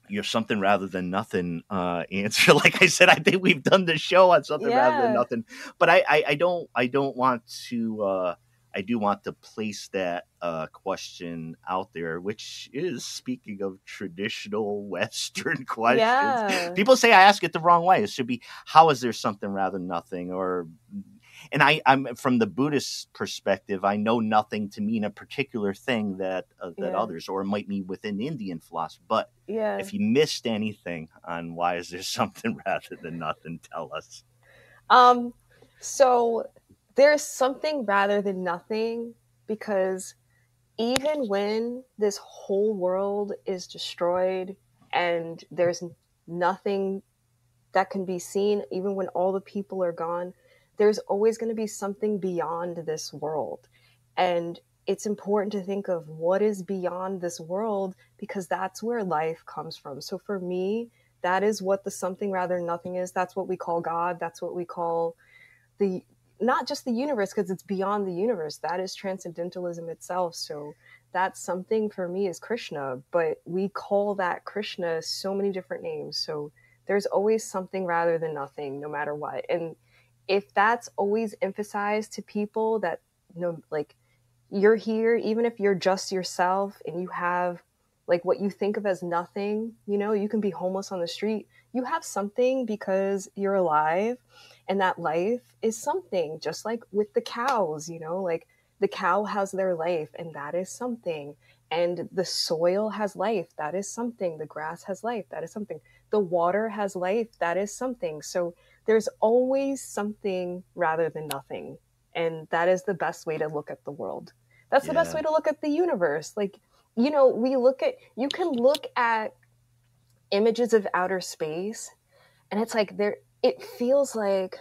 You're something rather than nothing answer. Like I said, I think we've done the show on something rather than nothing. But I don't want to. I do want to place that question out there, which is, speaking of traditional Western questions. Yeah. People say I ask it the wrong way. It should be, how is there something rather than nothing? Or And I'm from the Buddhist perspective, I know nothing to mean a particular thing that others, or it might mean within Indian philosophy. But if you missed anything on why is there something rather than nothing, tell us. So there's something rather than nothing, because even when this whole world is destroyed and there's nothing that can be seen, even when all the people are gone, there's always going to be something beyond this world. And it's important to think of what is beyond this world, because that's where life comes from. So for me, that is what the something rather than nothing is. That's what we call God. That's what we call not just the universe, because it's beyond the universe. That is transcendentalism itself. So that's something for me is Krishna, but we call that Krishna so many different names. So there's always something rather than nothing, no matter what. And if that's always emphasized to people, that like you're here, even if you're just yourself and you have like what you think of as nothing, you can be homeless on the street. You have something because you're alive, and that life is something, just like with the cows, like the cow has their life, and that is something. And the soil has life. That is something. The grass has life. That is something. The water has life. That is something. So there's always something rather than nothing. And that is the best way to look at the world. That's the best way to look at the universe. Like, you can look at images of outer space, and it's like it feels like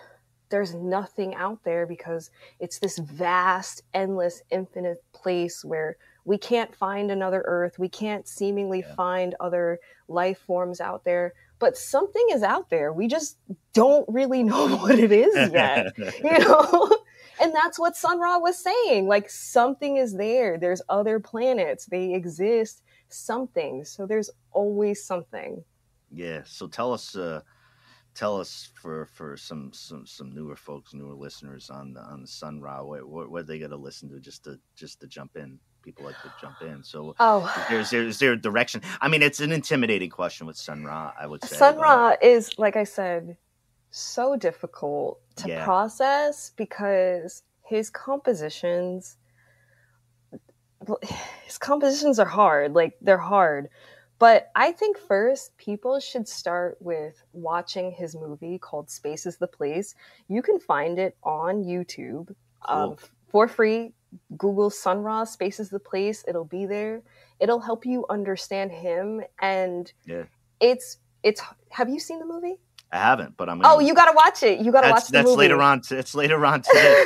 there's nothing out there, because it's this vast, endless, infinite place where we can't find another Earth. We can't seemingly find other life forms out there, but something is out there. We just don't really know what it is yet, And that's what Sun Ra was saying. Like, something is there. There's other planets. They exist. Something. So there's always something. Yeah. So tell us for some newer folks, newer listeners on the Sun Ra, what they got to listen to just to jump in. People like to jump in. So is there a direction? I mean, it's an intimidating question with Sun Ra, I would say. Sun Ra is, like I said, so difficult to process, because his compositions are hard. Like, they're hard. But I think first people should start with watching his movie called Space is the Place. You can find it on YouTube for free. Google Sun Ra, Space is the Place. It'll be there. It'll help you understand him. And it's have you seen the movie? I haven't, but I'm. You got to watch it. You got to watch the movie. That's later on. It's later on today.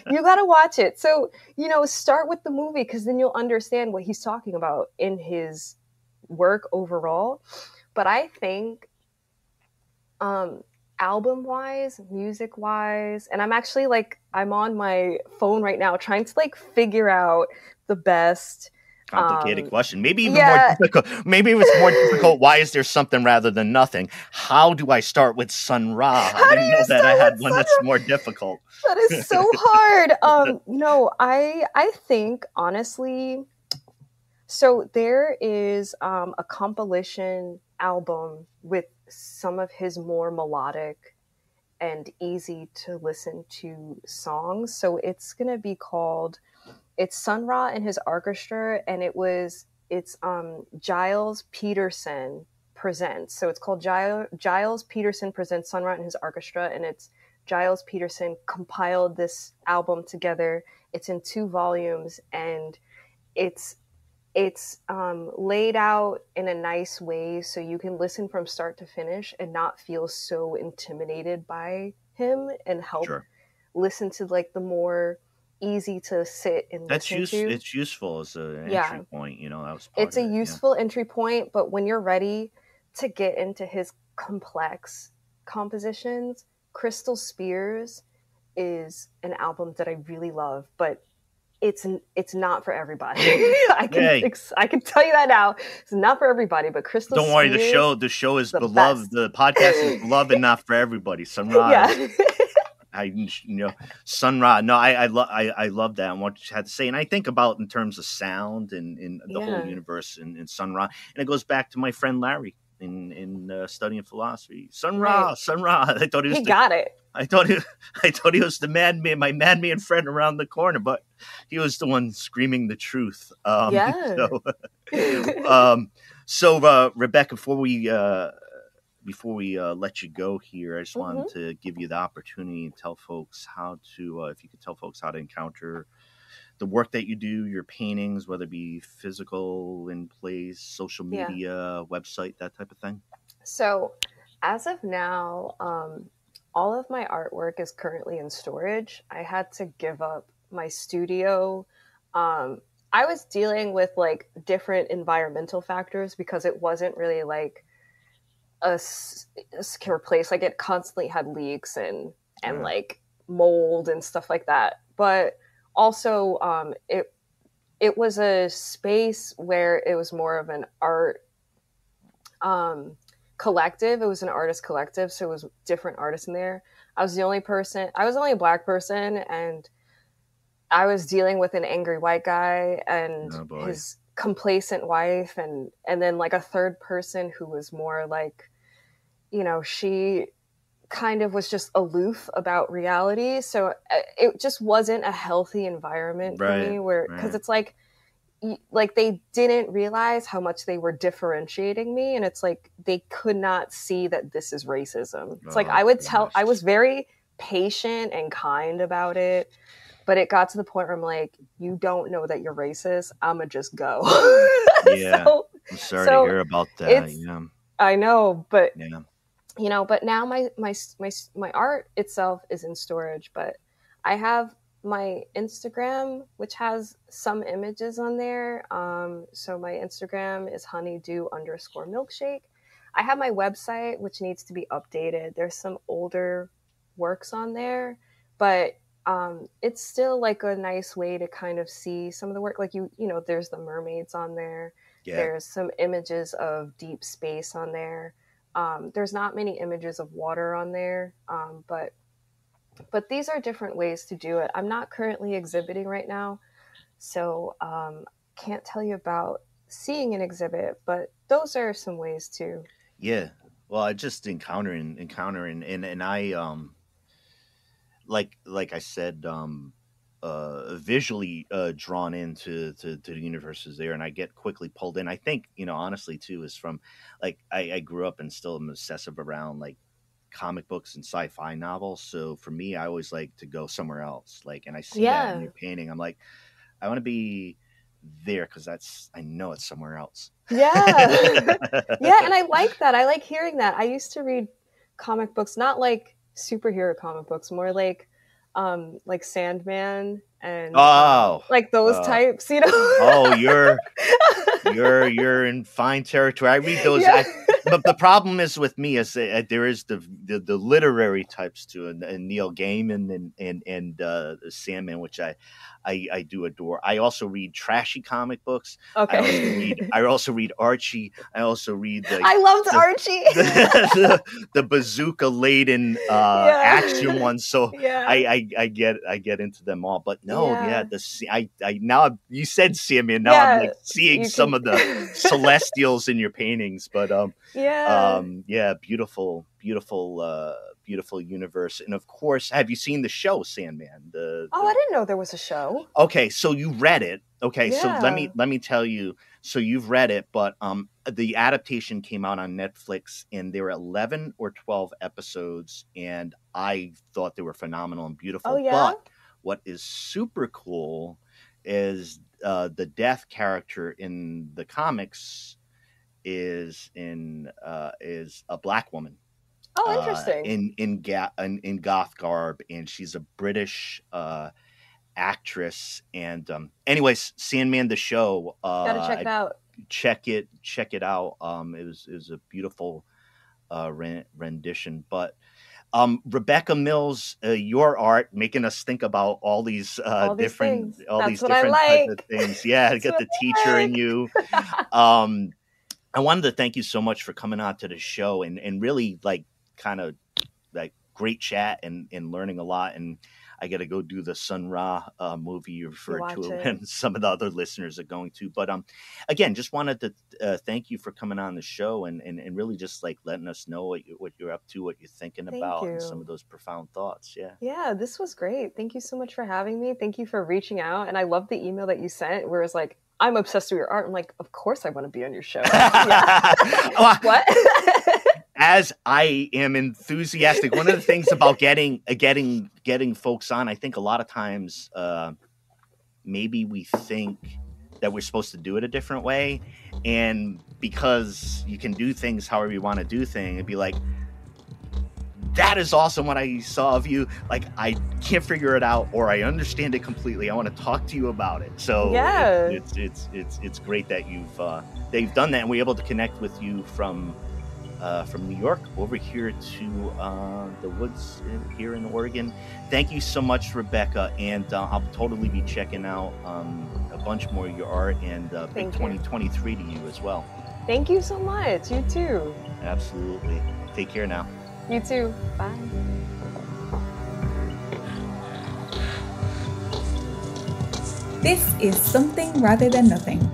You got to watch it. So, start with the movie, because then you'll understand what he's talking about in his work overall. But I think album-wise, music-wise, and I'm actually I'm on my phone right now trying to figure out the best. Complicated question. Maybe even more difficult. Maybe it was more difficult. Why is there something rather than nothing? How do I start with Sun Ra? I didn't know that I had one that's more difficult. That is so hard. I think, honestly, so there is a compilation album with some of his more melodic and easy to listen to songs. So it's going to be called, it's Sun Ra and his orchestra, and it's Giles Peterson Presents. So it's called Giles Peterson Presents Sun Ra and his orchestra, and it's Giles Peterson compiled this album together. It's in 2 volumes, and it's laid out in a nice way so you can listen from start to finish and not feel so intimidated by him, and help listen to the more easy to sit and listen to. It's useful as an entry point, that was part it's a useful entry point, but when you're ready to get into his complex compositions, Crystal Spears is an album that I really love, but it's not for everybody. I can tell you that now. It's not for everybody, but Crystal Spears. Don't worry, the show is beloved. The podcast is beloved and not for everybody. Sun Ra. Sun Ra. No, I love that and what you had to say. And I think about in terms of sound and in the whole universe in Sun Ra. And it goes back to my friend Larry in studying philosophy. Sun Ra. I thought he got it. I thought he was the madman, my madman friend around the corner, but he was the one screaming the truth. Yeah. So Rebecca, before we let you go here, I just wanted to give you the opportunity and tell folks how to, if you could tell folks how to encounter the work that you do, your paintings, whether it be physical, in place, social media, website, that type of thing. So as of now, all of my artwork is currently in storage. I had to give up my studio. I was dealing with like different environmental factors because it wasn't really like a secure place. Like it constantly had leaks and like mold and stuff like that. But also, it was a space where it was more of an art collective. It was an artist collective, so it was different artists in there. I was the only a Black person, and I was dealing with an angry white guy and his complacent wife, and then like a third person who was more like, you know, she kind of was just aloof about reality. So it just wasn't a healthy environment for me, because it's like they didn't realize how much they were differentiating me, and it's like they could not see that this is racism. It's like I was very patient and kind about it, but it got to the point where I'm like, you don't know that you're racist, I'ma just go. Yeah. So, I'm sorry to hear about that. Yeah. I know, but you know, but now my art itself is in storage, but I have my Instagram, which has some images on there. So my Instagram is honeydew_milkshake. I have my website, which needs to be updated. There's some older works on there, but it's still like a nice way to kind of see some of the work. Like you know, there's the mermaids on there. Yeah. There's some images of deep space on there. There's not many images of water on there, but these are different ways to do it. I'm not currently exhibiting right now, so can't tell you about seeing an exhibit, but those are some ways too. Yeah. Well, I just encountering and I like I said, visually drawn into the universes there, and I get quickly pulled in. I think, you know, honestly too, is from like I grew up and still am obsessive around like comic books and sci-fi novels. So for me, I always like to go somewhere else. Like, and I see that in your painting, I'm like, I want to be there because I know it's somewhere else. Yeah. Yeah, and I like that. I like hearing that. I used to read comic books, not like superhero comic books, more like Sandman and like those types, you know. Oh, you're in fine territory. I read those. Yeah. But the problem is with me is there is the literary types too, and Neil Gaiman and Sandman, which I do adore. I also read trashy comic books. Okay. I also read Archie. I also read I loved Archie. the bazooka laden action ones. So I get into them all. But no, now you said Sandman. Now I'm like seeing some of the celestials in your paintings. But beautiful universe. And of course, have you seen the show Sandman? I didn't know there was a show. Okay, so you read it. Okay, so let me tell you. So you've read it, but the adaptation came out on Netflix, and there were 11 or 12 episodes, and I thought they were phenomenal and beautiful. Oh, yeah? But what is super cool is the death character in the comics is a Black woman. Oh, interesting. In goth garb, and she's a British actress. And anyways, Sandman the show. Gotta check it out. Check it out. It was a beautiful rendition. But Rebecca Mills, your art making us think about all these different types of things. Yeah, I got the teacher in you. I wanted to thank you so much for coming out to the show and really like kind of like great chat and learning a lot. And I got to go do the Sun Ra movie you referred to, and some of the other listeners are going to. But again, just wanted to thank you for coming on the show and really just like letting us know what you're up to, what you're thinking about, and some of those profound thoughts. Yeah, this was great. Thank you so much for having me. Thank you for reaching out. And I love the email that you sent where it's like, I'm obsessed with your art. I'm like, of course I want to be on your show. What? As I am enthusiastic, one of the things about getting folks on, I think a lot of times maybe we think that we're supposed to do it a different way, and because you can do things however you want to do things, it'd be like, that is awesome what I saw of you. Like, I can't figure it out, or I understand it completely. I want to talk to you about it. So it's great that you've done that, and we're able to connect with you from New York over here to the woods here in Oregon. Thank you so much, Rebecca, and I'll totally be checking out a bunch more of your art, and big 2023 to you as well. Thank you so much. You too. Absolutely. Take care now. You too. Bye. This is Something Rather Than Nothing.